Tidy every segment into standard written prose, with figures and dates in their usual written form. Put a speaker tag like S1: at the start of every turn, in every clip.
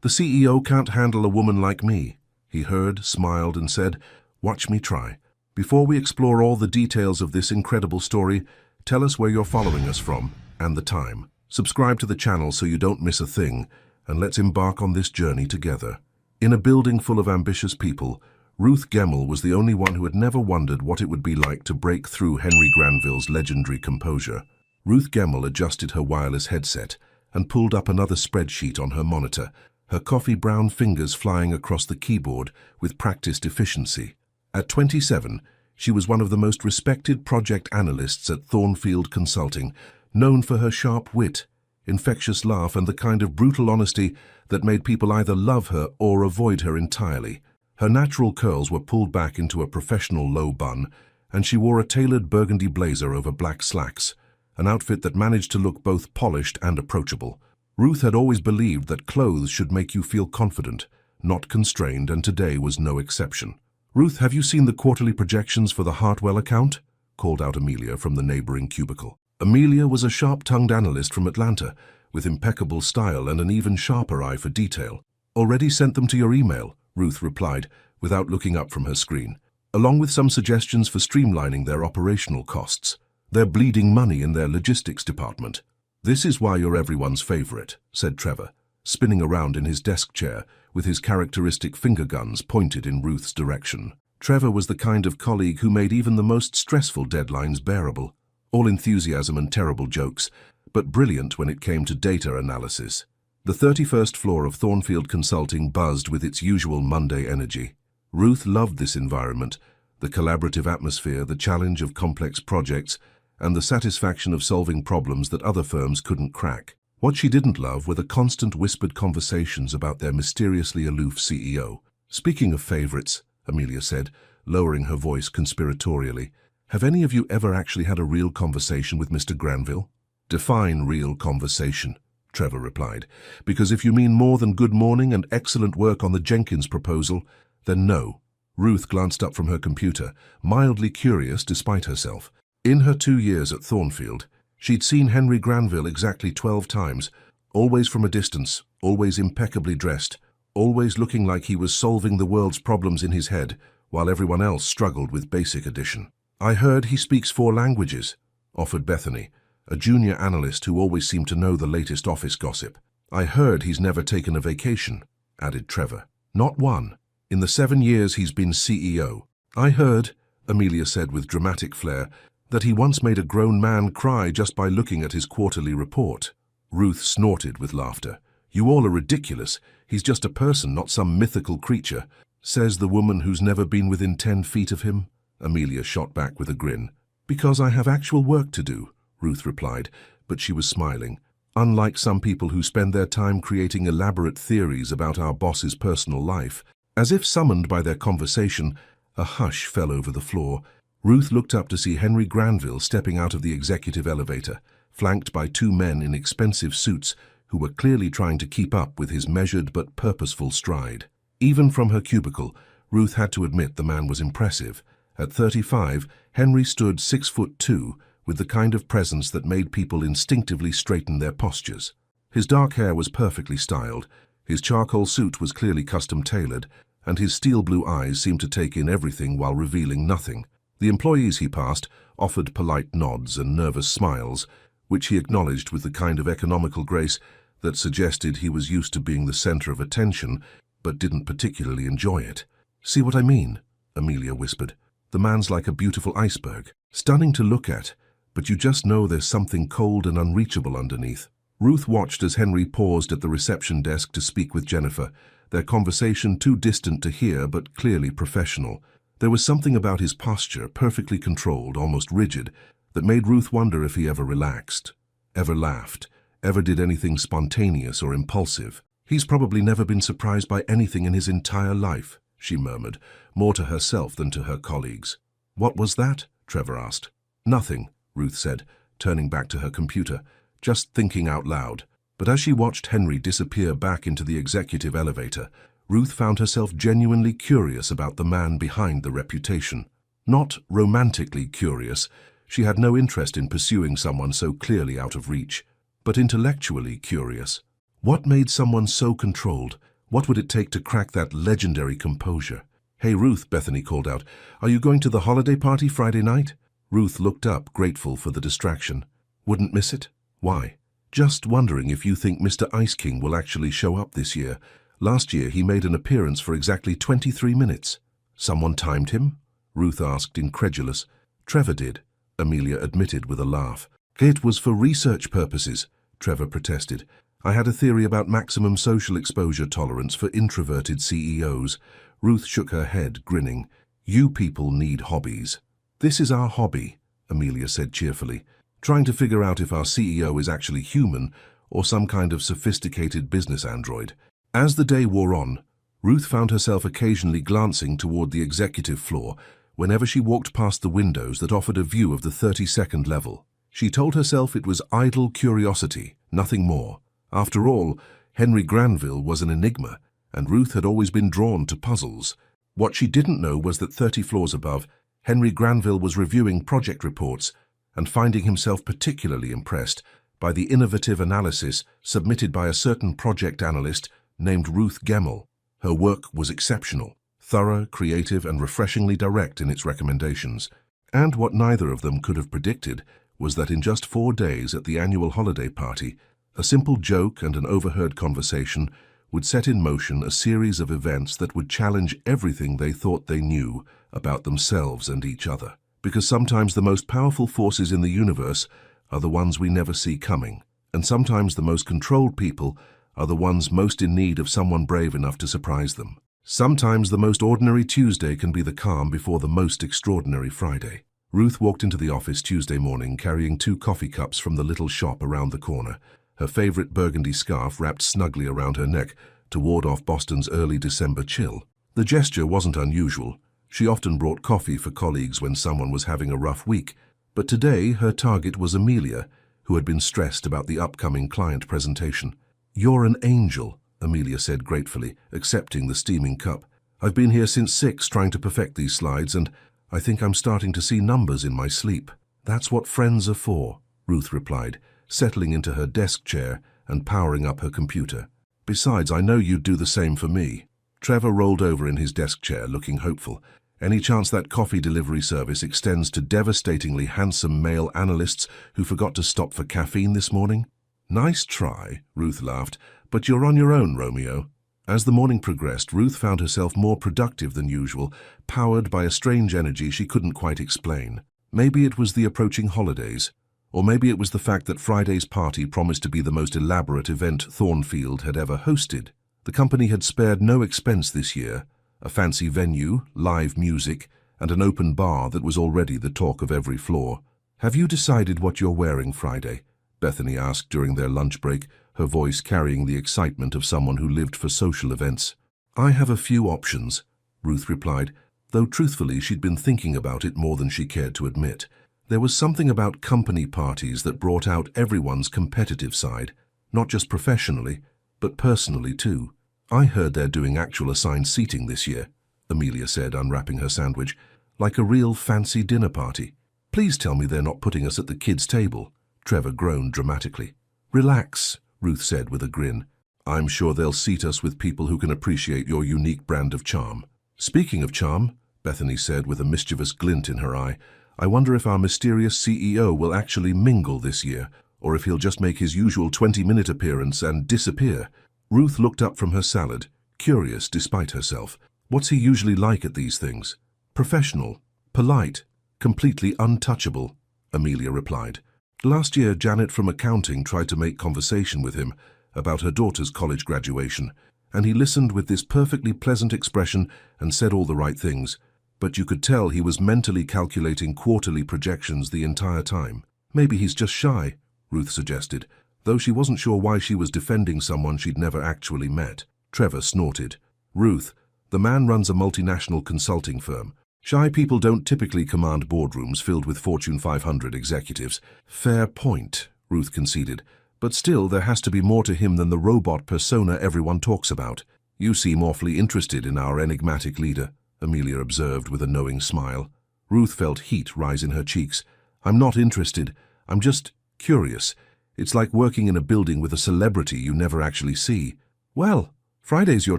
S1: "The CEO can't handle a woman like me." He heard, smiled, and said, "Watch me try." Before we explore all the details of this incredible story, tell us where you're following us from and the time. Subscribe to the channel so you don't miss a thing, and let's embark on this journey together. In a building full of ambitious people, Ruth Gemmell was the only one who had never wondered what it would be like to break through Henry Granville's legendary composure. Ruth Gemmell adjusted her wireless headset and pulled up another spreadsheet on her monitor, her coffee-brown fingers flying across the keyboard with practiced efficiency. At 27, she was one of the most respected project analysts at Thornfield Consulting, known for her sharp wit, infectious laugh, and the kind of brutal honesty that made people either love her or avoid her entirely. Her natural curls were pulled back into a professional low bun, and she wore a tailored burgundy blazer over black slacks, an outfit that managed to look both polished and approachable. Ruth had always believed that clothes should make you feel confident, not constrained, and today was no exception. "Ruth, have you seen the quarterly projections for the Hartwell account?" called out Amelia from the neighboring cubicle. Amelia was a sharp-tongued analyst from Atlanta, with impeccable style and an even sharper eye for detail. "Already sent them to your email," Ruth replied, without looking up from her screen, "along with some suggestions for streamlining their operational costs. They're bleeding money in their logistics department." "This is why you're everyone's favorite," said Trevor, spinning around in his desk chair with his characteristic finger guns pointed in Ruth's direction. Trevor was the kind of colleague who made even the most stressful deadlines bearable. All enthusiasm and terrible jokes, but brilliant when it came to data analysis. The 31st floor of Thornfield Consulting buzzed with its usual Monday energy. Ruth loved this environment, the collaborative atmosphere, the challenge of complex projects, and the satisfaction of solving problems that other firms couldn't crack. What she didn't love were the constant whispered conversations about their mysteriously aloof CEO. "Speaking of favorites," Amelia said, lowering her voice conspiratorially, "have any of you ever actually had a real conversation with Mr. Granville?" "Define real conversation," Trevor replied, "because if you mean more than good morning and excellent work on the Jenkins proposal, then no." Ruth glanced up from her computer, mildly curious despite herself. In her 2 years at Thornfield, she'd seen Henry Granville exactly 12 times, always from a distance, always impeccably dressed, always looking like he was solving the world's problems in his head, while everyone else struggled with basic addition. "I heard he speaks 4 languages, offered Bethany, a junior analyst who always seemed to know the latest office gossip. "I heard he's never taken a vacation," added Trevor. "Not one, in the 7 years he's been CEO. "I heard," Amelia said with dramatic flair, "that he once made a grown man cry just by looking at his quarterly report." Ruth snorted with laughter. "You all are ridiculous. He's just a person, not some mythical creature." "Says the woman who's never been within 10 feet of him," Amelia shot back with a grin. "Because I have actual work to do," Ruth replied, but she was smiling. "Unlike some people who spend their time creating elaborate theories about our boss's personal life." As if summoned by their conversation, a hush fell over the floor. Ruth looked up to see Henry Granville stepping out of the executive elevator, flanked by 2 men in expensive suits who were clearly trying to keep up with his measured but purposeful stride. Even from her cubicle, Ruth had to admit the man was impressive. At 35, Henry stood 6'2", with the kind of presence that made people instinctively straighten their postures. His dark hair was perfectly styled, his charcoal suit was clearly custom-tailored, and his steel blue eyes seemed to take in everything while revealing nothing. The employees he passed offered polite nods and nervous smiles, which he acknowledged with the kind of economical grace that suggested he was used to being the center of attention, but didn't particularly enjoy it. "See what I mean?" Amelia whispered. "The man's like a beautiful iceberg, stunning to look at, but you just know there's something cold and unreachable underneath." Ruth watched as Henry paused at the reception desk to speak with Jennifer, their conversation too distant to hear but clearly professional. There was something about his posture, perfectly controlled, almost rigid, that made Ruth wonder if he ever relaxed, ever laughed, ever did anything spontaneous or impulsive. "He's probably never been surprised by anything in his entire life," she murmured, more to herself than to her colleagues. "What was that?" Trevor asked. "Nothing," Ruth said, turning back to her computer, just thinking out loud. But as she watched Henry disappear back into the executive elevator, Ruth found herself genuinely curious about the man behind the reputation. Not romantically curious, she had no interest in pursuing someone so clearly out of reach, but intellectually curious. What made someone so controlled, What would it take to crack that legendary composure? "Hey Ruth," Bethany called out, "are you going to the holiday party Friday night?" Ruth looked up, grateful for the distraction. "Wouldn't miss it? Why?" "Just wondering if you think Mr. Ice King will actually show up this year. Last year he made an appearance for exactly 23 minutes. "Someone timed him?" Ruth asked, incredulous. "Trevor did," Amelia admitted with a laugh. "It was for research purposes," Trevor protested. "I had a theory about maximum social exposure tolerance for introverted CEOs. Ruth shook her head, grinning. "You people need hobbies." "This is our hobby," Amelia said cheerfully, "trying to figure out if our CEO is actually human or some kind of sophisticated business android." As the day wore on, Ruth found herself occasionally glancing toward the executive floor whenever she walked past the windows that offered a view of the 32nd level. She told herself it was idle curiosity, nothing more. After all, Henry Granville was an enigma, and Ruth had always been drawn to puzzles. What she didn't know was that 30 floors above, Henry Granville was reviewing project reports and finding himself particularly impressed by the innovative analysis submitted by a certain project analyst named Ruth Gemmell. Her work was exceptional, thorough, creative, and refreshingly direct in its recommendations. And what neither of them could have predicted was that in just 4 days at the annual holiday party, a simple joke and an overheard conversation would set in motion a series of events that would challenge everything they thought they knew about themselves and each other. Because sometimes the most powerful forces in the universe are the ones we never see coming, and sometimes the most controlled people are the ones most in need of someone brave enough to surprise them. Sometimes the most ordinary Tuesday can be the calm before the most extraordinary Friday. Ruth walked into the office Tuesday morning carrying 2 coffee cups from the little shop around the corner, her favorite burgundy scarf wrapped snugly around her neck to ward off Boston's early December chill. The gesture wasn't unusual. She often brought coffee for colleagues when someone was having a rough week, but today her target was Amelia, who had been stressed about the upcoming client presentation. "You're an angel," Amelia said gratefully, accepting the steaming cup. "I've been here since 6 trying to perfect these slides, and I think I'm starting to see numbers in my sleep." "That's what friends are for," Ruth replied, settling into her desk chair and powering up her computer. "Besides, I know you'd do the same for me." Trevor rolled over in his desk chair, looking hopeful. "Any chance that coffee delivery service extends to devastatingly handsome male analysts who forgot to stop for caffeine this morning?" "Nice try," Ruth laughed, "but you're on your own, Romeo." As the morning progressed, Ruth found herself more productive than usual, powered by a strange energy she couldn't quite explain. Maybe it was the approaching holidays, or maybe it was the fact that Friday's party promised to be the most elaborate event Thornfield had ever hosted. The company had spared no expense this year: a fancy venue, live music, and an open bar that was already the talk of every floor. "Have you decided what you're wearing Friday?" Bethany asked during their lunch break, her voice carrying the excitement of someone who lived for social events. "I have a few options," Ruth replied, though truthfully she'd been thinking about it more than she cared to admit. There was something about company parties that brought out everyone's competitive side, not just professionally, but personally too. "I heard they're doing actual assigned seating this year," Amelia said, unwrapping her sandwich, "like a real fancy dinner party." "Please tell me they're not putting us at the kids' table," Trevor groaned dramatically. "Relax," Ruth said with a grin. "I'm sure they'll seat us with people who can appreciate your unique brand of charm." "Speaking of charm," Bethany said with a mischievous glint in her eye, "I wonder if our mysterious CEO will actually mingle this year, or if he'll just make his usual 20-minute appearance and disappear." Ruth looked up from her salad, curious despite herself. "What's he usually like at these things?" "Professional, polite, completely untouchable," Amelia replied. "Last year, Janet from accounting tried to make conversation with him about her daughter's college graduation, and he listened with this perfectly pleasant expression and said all the right things, but you could tell he was mentally calculating quarterly projections the entire time." "Maybe he's just shy," Ruth suggested, though she wasn't sure why she was defending someone she'd never actually met. Trevor snorted. "Ruth, the man runs a multinational consulting firm. Shy people don't typically command boardrooms filled with Fortune 500 executives." "Fair point," Ruth conceded, "but still there has to be more to him than the robot persona everyone talks about." "You seem awfully interested in our enigmatic leader," Amelia observed with a knowing smile. Ruth felt heat rise in her cheeks. "I'm not interested. I'm just curious. It's like working in a building with a celebrity you never actually see." "Well," Friday's your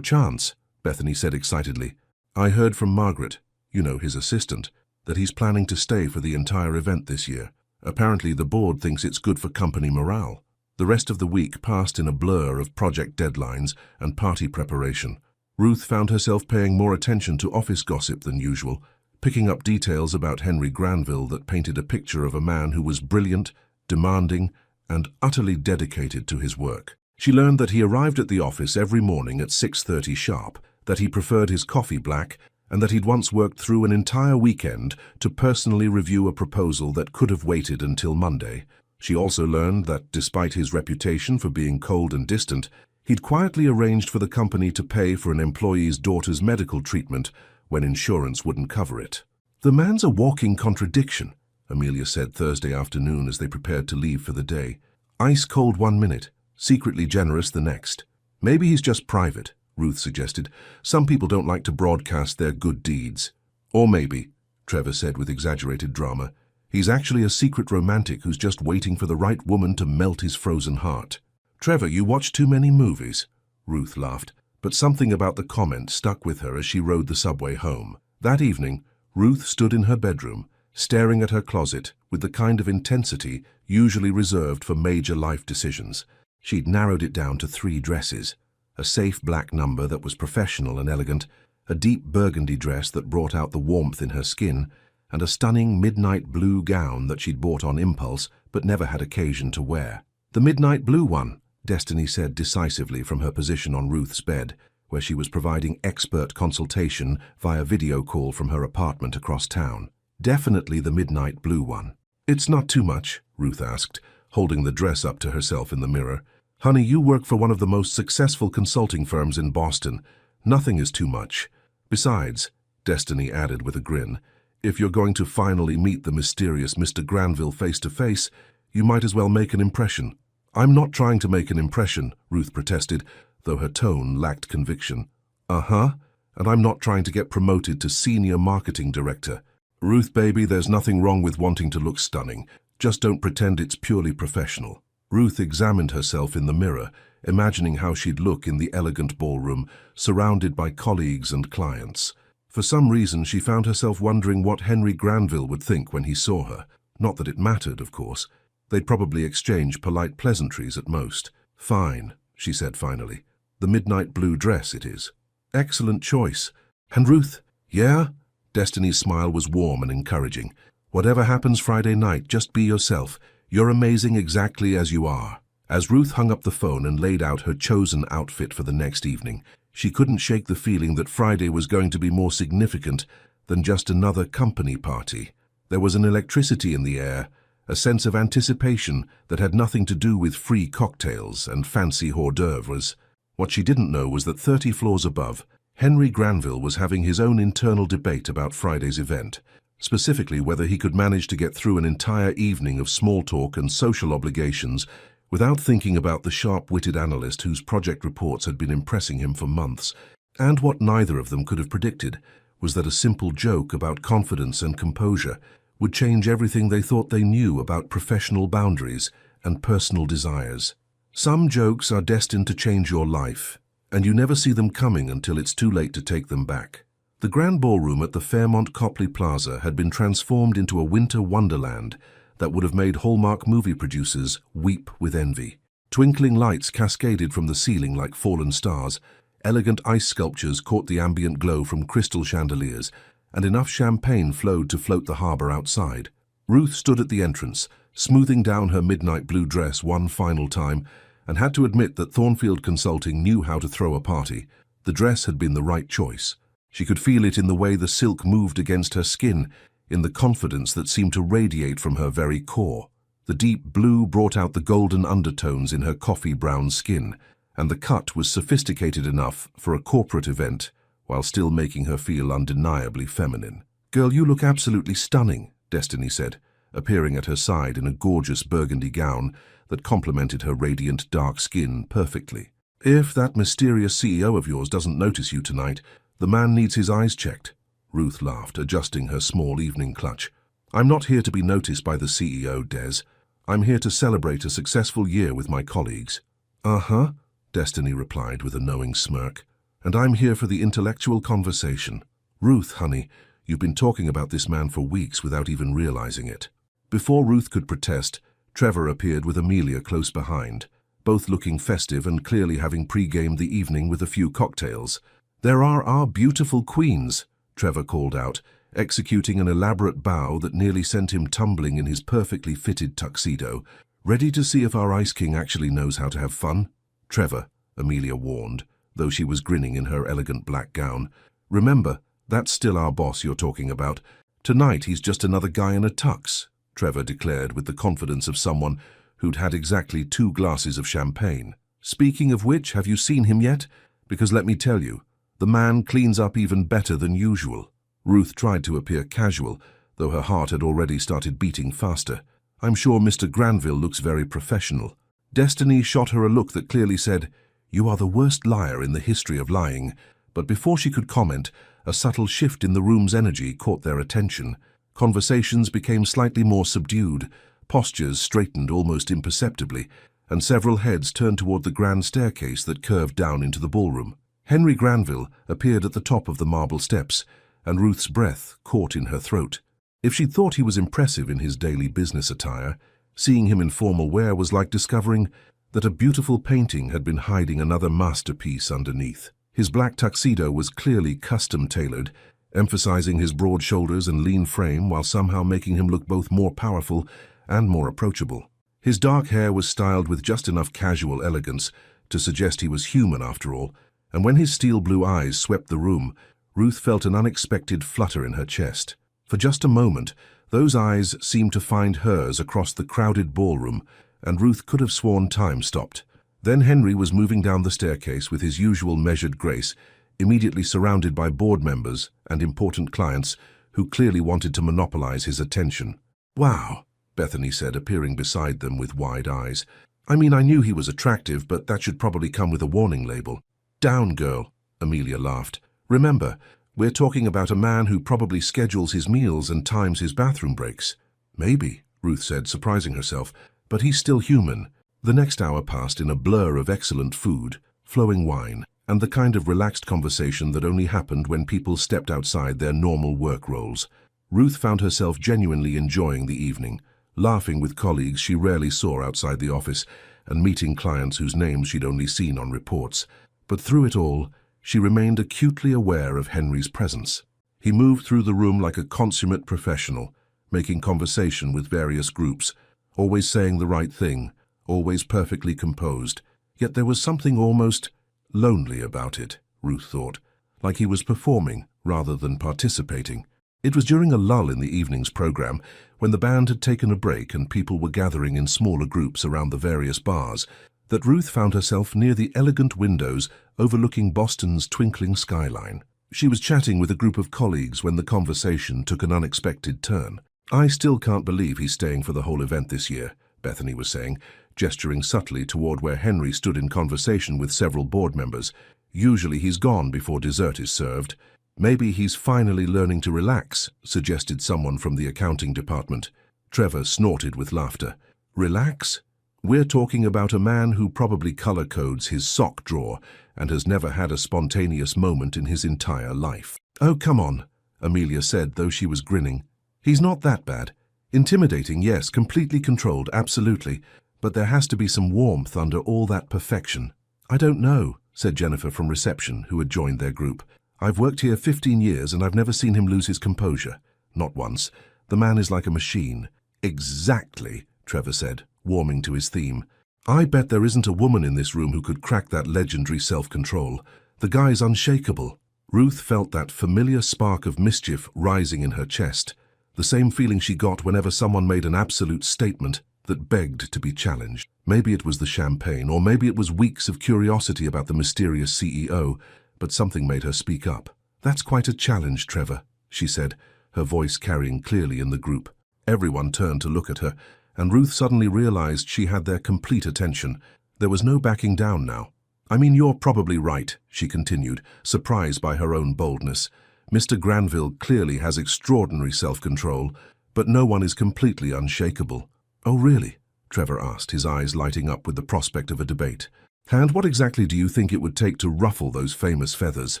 S1: chance, Bethany said excitedly. I heard from Margaret, his assistant, that he's planning to stay for the entire event this year. Apparently the board thinks it's good for company morale. The rest of the week passed in a blur of project deadlines and party preparation. Ruth found herself paying more attention to office gossip than usual, picking up details about Henry Granville that painted a picture of a man who was brilliant, demanding, and utterly dedicated to his work. She learned that he arrived at the office every morning at 6:30 sharp, that he preferred his coffee black, and that he'd once worked through an entire weekend to personally review a proposal that could have waited until Monday. She also learned that, despite his reputation for being cold and distant, he'd quietly arranged for the company to pay for an employee's daughter's medical treatment when insurance wouldn't cover it. "The man's a walking contradiction," Amelia said Thursday afternoon as they prepared to leave for the day. "Ice cold one minute, secretly generous the next." "Maybe he's just private," Ruth suggested. "Some people don't like to broadcast their good deeds." "Or maybe," Trevor said with exaggerated drama, "he's actually a secret romantic who's just waiting for the right woman to melt his frozen heart." "Trevor, you watch too many movies," Ruth laughed, but something about the comment stuck with her as she rode the subway home. That evening, Ruth stood in her bedroom, staring at her closet with the kind of intensity usually reserved for major life decisions. She'd narrowed it down to 3 dresses: a safe black number that was professional and elegant, a deep burgundy dress that brought out the warmth in her skin, and a stunning midnight blue gown that she'd bought on impulse but never had occasion to wear. "The midnight blue one," Destiny said decisively from her position on Ruth's bed, where she was providing expert consultation via video call from her apartment across town. "Definitely the midnight blue one." "It's not too much?" Ruth asked, holding the dress up to herself in the mirror. "Honey, you work for one of the most successful consulting firms in Boston. Nothing is too much. Besides," Destiny added with a grin, "if you're going to finally meet the mysterious Mr. Granville face to face, you might as well make an impression." "I'm not trying to make an impression," Ruth protested, though her tone lacked conviction. "Uh-huh, and I'm not trying to get promoted to senior marketing director." "Ruth, baby, there's nothing wrong with wanting to look stunning. Just don't pretend it's purely professional." Ruth examined herself in the mirror, imagining how she'd look in the elegant ballroom, surrounded by colleagues and clients. For some reason, she found herself wondering what Henry Granville would think when he saw her. Not that it mattered, of course. They'd probably exchange polite pleasantries at most. "Fine," she said finally. "The midnight blue dress it is." "Excellent choice." "And Ruth?" "Yeah?" Destiny's smile was warm and encouraging. "Whatever happens Friday night, just be yourself. You're amazing exactly as you are." As Ruth hung up the phone and laid out her chosen outfit for the next evening, she couldn't shake the feeling that Friday was going to be more significant than just another company party. There was an electricity in the air, a sense of anticipation that had nothing to do with free cocktails and fancy hors d'oeuvres. What she didn't know was that 30 floors above, Henry Granville was having his own internal debate about Friday's event, specifically whether he could manage to get through an entire evening of small talk and social obligations without thinking about the sharp-witted analyst whose project reports had been impressing him for months. And what neither of them could have predicted was that a simple joke about confidence and composure would change everything they thought they knew about professional boundaries and personal desires. Some jokes are destined to change your life, and you never see them coming until it's too late to take them back. The Grand Ballroom at the Fairmont Copley Plaza had been transformed into a winter wonderland that would have made Hallmark movie producers weep with envy. Twinkling lights cascaded from the ceiling like fallen stars, elegant ice sculptures caught the ambient glow from crystal chandeliers, and enough champagne flowed to float the harbor outside. Ruth stood at the entrance, smoothing down her midnight blue dress one final time, and had to admit that Thornfield Consulting knew how to throw a party. The dress had been the right choice. She could feel it in the way the silk moved against her skin, in the confidence that seemed to radiate from her very core. The deep blue brought out the golden undertones in her coffee-brown skin, and the cut was sophisticated enough for a corporate event, while still making her feel undeniably feminine. "Girl, you look absolutely stunning," Destiny said, appearing at her side in a gorgeous burgundy gown that complemented her radiant dark skin perfectly. "If that mysterious CEO of yours doesn't notice you tonight, the man needs his eyes checked," Ruth laughed, adjusting her small evening clutch. "I'm not here to be noticed by the CEO, Des. I'm here to celebrate a successful year with my colleagues." "Uh-huh," Destiny replied with a knowing smirk. "And I'm here for the intellectual conversation. Ruth, honey, you've been talking about this man for weeks without even realizing it." Before Ruth could protest, Trevor appeared with Amelia close behind, both looking festive and clearly having pre-gamed the evening with a few cocktails. "There are our beautiful queens," Trevor called out, executing an elaborate bow that nearly sent him tumbling in his perfectly fitted tuxedo. "Ready to see if our Ice King actually knows how to have fun?" "Trevor," Amelia warned, though she was grinning in her elegant black gown. "Remember, that's still our boss you're talking about. Tonight he's just another guy in a tux," Trevor declared with the confidence of someone who'd had exactly 2 glasses of champagne. "Speaking of which, have you seen him yet? Because let me tell you, the man cleans up even better than usual." Ruth tried to appear casual, though her heart had already started beating faster. "I'm sure Mr. Granville looks very professional." Destiny shot her a look that clearly said, "You are the worst liar in the history of lying." But before she could comment, a subtle shift in the room's energy caught their attention. Conversations became slightly more subdued, postures straightened almost imperceptibly, and several heads turned toward the grand staircase that curved down into the ballroom. Henry Granville appeared at the top of the marble steps, and Ruth's breath caught in her throat. If she'd thought he was impressive in his daily business attire, seeing him in formal wear was like discovering that a beautiful painting had been hiding another masterpiece underneath. His black tuxedo was clearly custom-tailored, emphasizing his broad shoulders and lean frame while somehow making him look both more powerful and more approachable. His dark hair was styled with just enough casual elegance to suggest he was human after all, and when his steel blue eyes swept the room, Ruth felt an unexpected flutter in her chest. For just a moment, those eyes seemed to find hers across the crowded ballroom, and Ruth could have sworn time stopped. Then Henry was moving down the staircase with his usual measured grace, immediately surrounded by board members and important clients who clearly wanted to monopolize his attention. "Wow," Bethany said, appearing beside them with wide eyes. "I mean, I knew he was attractive, but that should probably come with a warning label." "Down, girl," Amelia laughed. "Remember, we're talking about a man who probably schedules his meals and times his bathroom breaks." "Maybe," Ruth said, surprising herself, "but he's still human." The next hour passed in a blur of excellent food, flowing wine, and the kind of relaxed conversation that only happened when people stepped outside their normal work roles. Ruth found herself genuinely enjoying the evening, laughing with colleagues she rarely saw outside the office, and meeting clients whose names she'd only seen on reports. But through it all, she remained acutely aware of Henry's presence. He moved through the room like a consummate professional, making conversation with various groups, always saying the right thing, always perfectly composed. Yet there was something almost lonely about it, Ruth thought, like he was performing rather than participating. It was during a lull in the evening's program, when the band had taken a break and people were gathering in smaller groups around the various bars, that Ruth found herself near the elegant windows overlooking Boston's twinkling skyline. She was chatting with a group of colleagues when the conversation took an unexpected turn. "I still can't believe he's staying for the whole event this year," Bethany was saying, gesturing subtly toward where Henry stood in conversation with several board members. "Usually he's gone before dessert is served." "Maybe he's finally learning to relax," suggested someone from the accounting department. Trevor snorted with laughter. "Relax? We're talking about a man who probably color codes his sock drawer and has never had a spontaneous moment in his entire life." "Oh, come on," Amelia said, though she was grinning. "He's not that bad. Intimidating, yes, completely controlled, absolutely, but there has to be some warmth under all that perfection." "I don't know," said Jennifer from reception, who had joined their group. "I've worked here 15 years and I've never seen him lose his composure. Not once. The man is like a machine." "Exactly," Trevor said, warming to his theme. "I bet there isn't a woman in this room who could crack that legendary self-control. The guy's unshakable." Ruth felt that familiar spark of mischief rising in her chest, the same feeling she got whenever someone made an absolute statement that begged to be challenged. Maybe it was the champagne, or maybe it was weeks of curiosity about the mysterious CEO, but something made her speak up. "That's quite a challenge, Trevor," she said, her voice carrying clearly in the group. Everyone turned to look at her, and Ruth suddenly realized she had their complete attention. There was no backing down now. "I mean, you're probably right," she continued, surprised by her own boldness. "Mr. Granville clearly has extraordinary self-control, but no one is completely unshakable." "Oh, really?" Trevor asked, his eyes lighting up with the prospect of a debate. And what exactly do you think it would take to ruffle those famous feathers?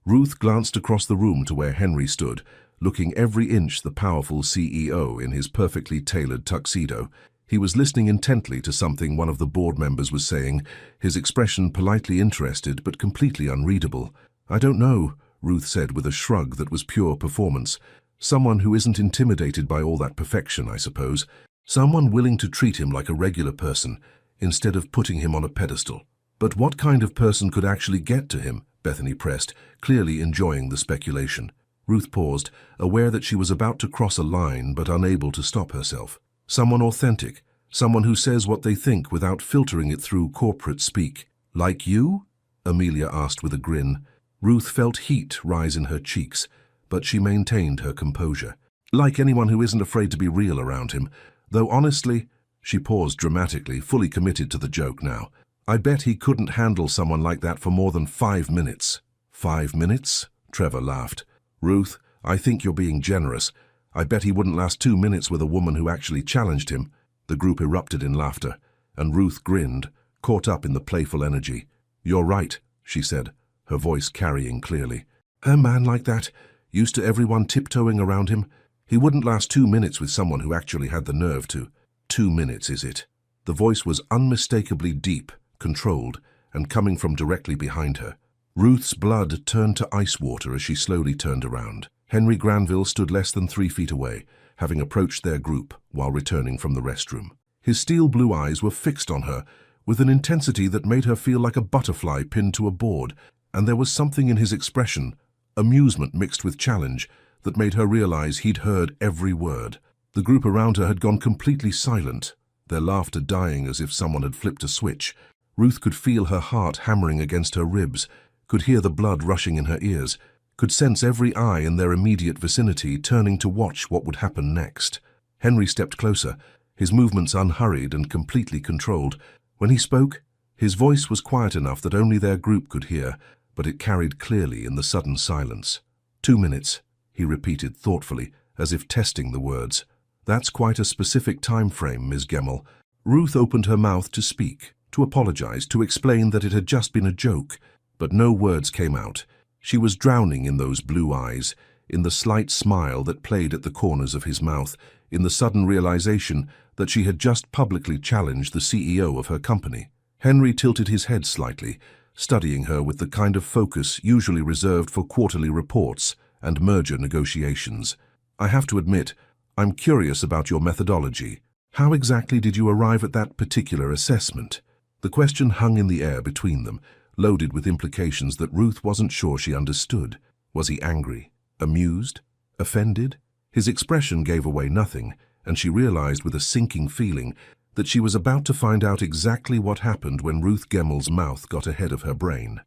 S1: Ruth glanced across the room to where Henry stood, looking every inch the powerful CEO in his perfectly tailored tuxedo. He was listening intently to something one of the board members was saying, his expression politely interested but completely unreadable. I don't know, Ruth said with a shrug that was pure performance. Someone who isn't intimidated by all that perfection, I suppose. Someone willing to treat him like a regular person, instead of putting him on a pedestal. But what kind of person could actually get to him? Bethany pressed, clearly enjoying the speculation. Ruth paused, aware that she was about to cross a line but unable to stop herself. Someone authentic, someone who says what they think without filtering it through corporate speak. Like you? Amelia asked with a grin. Ruth felt heat rise in her cheeks, but she maintained her composure. Like anyone who isn't afraid to be real around him, though honestly, she paused dramatically, fully committed to the joke now. I bet he couldn't handle someone like that for more than 5 minutes. 5 minutes? Trevor laughed. Ruth, I think you're being generous. I bet he wouldn't last 2 minutes with a woman who actually challenged him. The group erupted in laughter, and Ruth grinned, caught up in the playful energy. You're right, she said, her voice carrying clearly. A man like that, used to everyone tiptoeing around him, he wouldn't last 2 minutes with someone who actually had the nerve to. 2 minutes, is it? The voice was unmistakably deep, controlled, and coming from directly behind her. Ruth's blood turned to ice water as she slowly turned around. Henry Granville stood less than 3 feet away, having approached their group while returning from the restroom. His steel blue eyes were fixed on her with an intensity that made her feel like a butterfly pinned to a board, and there was something in his expression, amusement mixed with challenge, that made her realize he'd heard every word. The group around her had gone completely silent, their laughter dying as if someone had flipped a switch. Ruth could feel her heart hammering against her ribs, could hear the blood rushing in her ears, could sense every eye in their immediate vicinity turning to watch what would happen next. Henry stepped closer, his movements unhurried and completely controlled. When he spoke, his voice was quiet enough that only their group could hear, but it carried clearly in the sudden silence. 2 minutes, he repeated thoughtfully, as if testing the words. That's quite a specific time frame, Ms. Gemmell. Ruth opened her mouth to speak, to apologize, to explain that it had just been a joke, but no words came out. She was drowning in those blue eyes, in the slight smile that played at the corners of his mouth, in the sudden realization that she had just publicly challenged the CEO of her company. Henry tilted his head slightly, studying her with the kind of focus usually reserved for quarterly reports and merger negotiations. I have to admit, I'm curious about your methodology. How exactly did you arrive at that particular assessment? The question hung in the air between them, loaded with implications that Ruth wasn't sure she understood. Was he angry? Amused? Offended? His expression gave away nothing, and she realized with a sinking feeling that she was about to find out exactly what happened when Ruth Gemmell's mouth got ahead of her brain.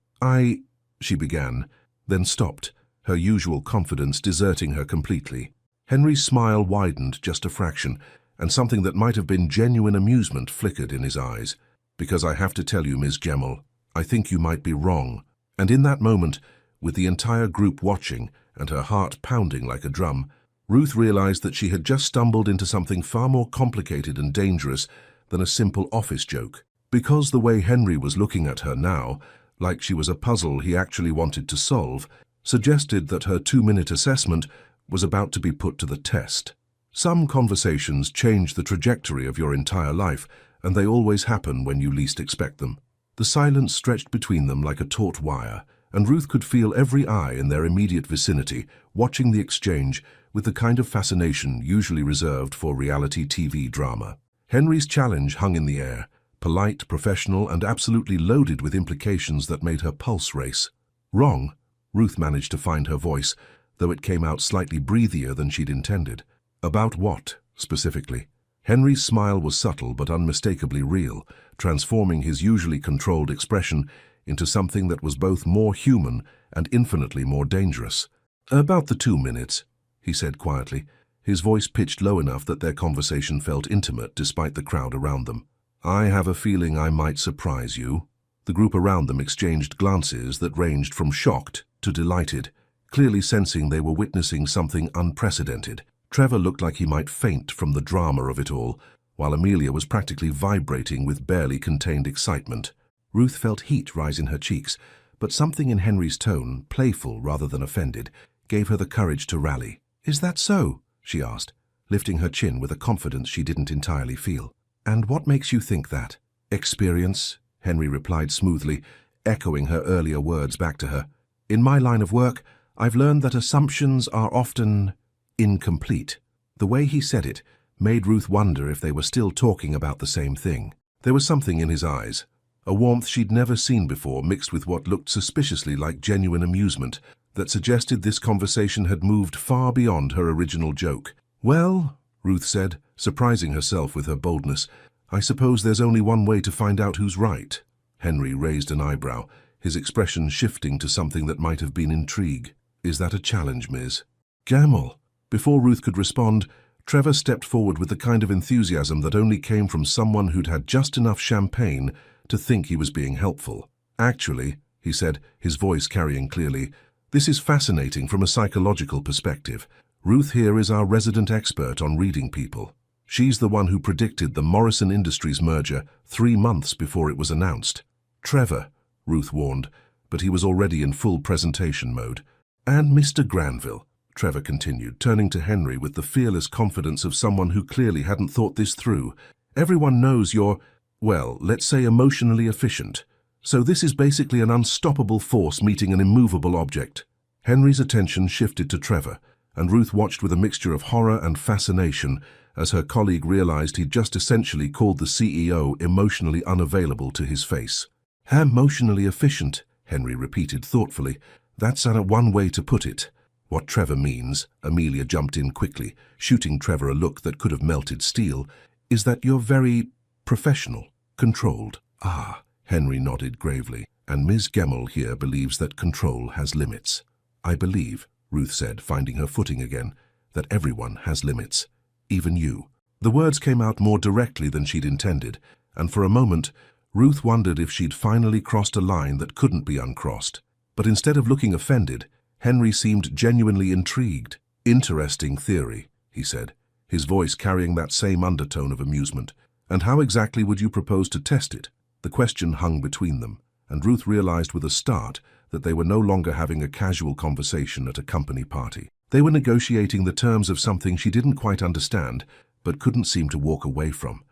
S1: She began, then stopped, her usual confidence deserting her completely. Henry's smile widened just a fraction, and something that might have been genuine amusement flickered in his eyes. Because I have to tell you, Ms. Gemmell, I think you might be wrong. And in that moment, with the entire group watching and her heart pounding like a drum, Ruth realized that she had just stumbled into something far more complicated and dangerous than a simple office joke. Because the way Henry was looking at her now, like she was a puzzle he actually wanted to solve, suggested that her 2-minute assessment was about to be put to the test. Some conversations change the trajectory of your entire life, and they always happen when you least expect them. The silence stretched between them like a taut wire, and Ruth could feel every eye in their immediate vicinity watching the exchange with the kind of fascination usually reserved for reality TV drama. Henry's challenge hung in the air, polite, professional, and absolutely loaded with implications that made her pulse race. Wrong? Ruth managed to find her voice, though it came out slightly breathier than she'd intended. About what, specifically? Henry's smile was subtle but unmistakably real, transforming his usually controlled expression into something that was both more human and infinitely more dangerous. About the 2 minutes, he said quietly, his voice pitched low enough that their conversation felt intimate despite the crowd around them. I have a feeling I might surprise you. The group around them exchanged glances that ranged from shocked to delighted, clearly sensing they were witnessing something unprecedented. Trevor looked like he might faint from the drama of it all, while Amelia was practically vibrating with barely contained excitement. Ruth felt heat rise in her cheeks, but something in Henry's tone, playful rather than offended, gave her the courage to rally. "Is that so?" she asked, lifting her chin with a confidence she didn't entirely feel. "And what makes you think that?" "Experience," Henry replied smoothly, echoing her earlier words back to her. "In my line of work, I've learned that assumptions are often incomplete." The way he said it made Ruth wonder if they were still talking about the same thing. There was something in his eyes, a warmth she'd never seen before mixed with what looked suspiciously like genuine amusement, that suggested this conversation had moved far beyond her original joke. "Well," Ruth said, surprising herself with her boldness, "I suppose there's only one way to find out who's right." Henry raised an eyebrow, his expression shifting to something that might have been intrigue. "Is that a challenge, Miss Gamble?" Before Ruth could respond, Trevor stepped forward with the kind of enthusiasm that only came from someone who'd had just enough champagne to think he was being helpful. "Actually," he said, his voice carrying clearly, "this is fascinating from a psychological perspective. Ruth here is our resident expert on reading people. She's the one who predicted the Morrison Industries merger 3 months before it was announced." "Trevor," Ruth warned, but he was already in full presentation mode. "And Mr. Granville," Trevor continued, turning to Henry with the fearless confidence of someone who clearly hadn't thought this through. "Everyone knows you're, well, let's say emotionally efficient. So this is basically an unstoppable force meeting an immovable object." Henry's attention shifted to Trevor, and Ruth watched with a mixture of horror and fascination as her colleague realized he'd just essentially called the CEO emotionally unavailable to his face. "Emotionally efficient," Henry repeated thoughtfully. "That's one way to put it." "What Trevor means," Amelia jumped in quickly, shooting Trevor a look that could have melted steel, "is that you're very professional, controlled." "Ah," Henry nodded gravely, "and Ms. Gemmell here believes that control has limits." "I believe," Ruth said, finding her footing again, "that everyone has limits. Even you." The words came out more directly than she'd intended, and for a moment, Ruth wondered if she'd finally crossed a line that couldn't be uncrossed. But instead of looking offended, Henry seemed genuinely intrigued. "Interesting theory," he said, his voice carrying that same undertone of amusement. "And how exactly would you propose to test it?" The question hung between them, and Ruth realized with a start that they were no longer having a casual conversation at a company party. They were negotiating the terms of something she didn't quite understand, but couldn't seem to walk away from.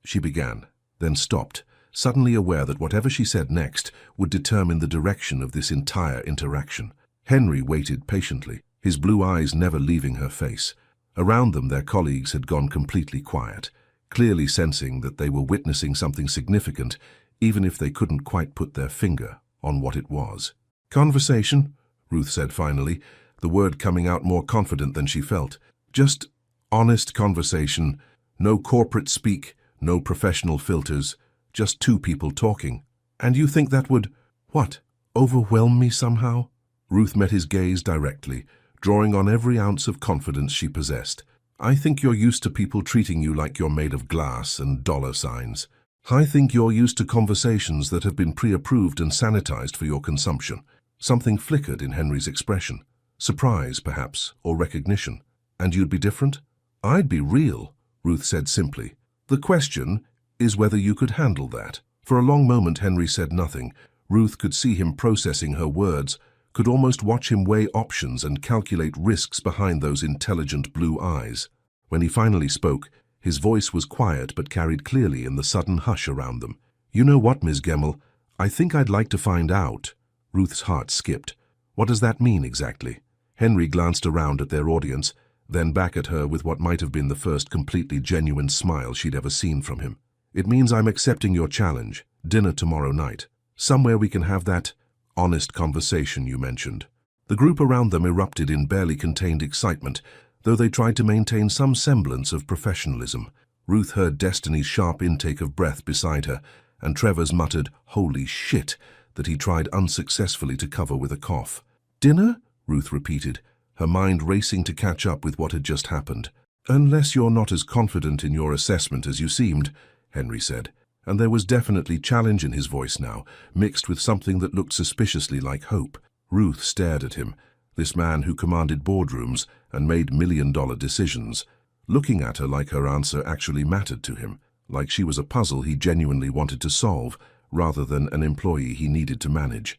S1: She began, then stopped, suddenly aware that whatever she said next would determine the direction of this entire interaction. Henry waited patiently, his blue eyes never leaving her face. Around them, their colleagues had gone completely quiet, clearly sensing that they were witnessing something significant, even if they couldn't quite put their finger on what it was. "Conversation," Ruth said finally, the word coming out more confident than she felt. "Just honest conversation, no corporate speak, no professional filters, just two people talking. And you think that would, what, overwhelm me somehow?" Ruth met his gaze directly, drawing on every ounce of confidence she possessed. "I think you're used to people treating you like you're made of glass and dollar signs. I think you're used to conversations that have been pre-approved and sanitized for your consumption." Something flickered in Henry's expression. Surprise, perhaps, or recognition. "And you'd be different?" "I'd be real," Ruth said simply. "The question is whether you could handle that." For a long moment Henry said nothing. Ruth could see him processing her words, could almost watch him weigh options and calculate risks behind those intelligent blue eyes. When he finally spoke, his voice was quiet but carried clearly in the sudden hush around them. "You know what, Ms. Gemmell? I think I'd like to find out." Ruth's heart skipped. "What does that mean exactly?" Henry glanced around at their audience, then back at her with what might have been the first completely genuine smile she'd ever seen from him. "It means I'm accepting your challenge. Dinner tomorrow night. Somewhere we can have that honest conversation you mentioned." The group around them erupted in barely contained excitement, though they tried to maintain some semblance of professionalism. Ruth heard Destiny's sharp intake of breath beside her, and Trevor's muttered, "Holy shit," that he tried unsuccessfully to cover with a cough. "Dinner?" Ruth repeated, her mind racing to catch up with what had just happened. "Unless you're not as confident in your assessment as you seemed," Henry said, and there was definitely challenge in his voice now, mixed with something that looked suspiciously like hope. Ruth stared at him, this man who commanded boardrooms and made million-dollar decisions, looking at her like her answer actually mattered to him, like she was a puzzle he genuinely wanted to solve, rather than an employee he needed to manage.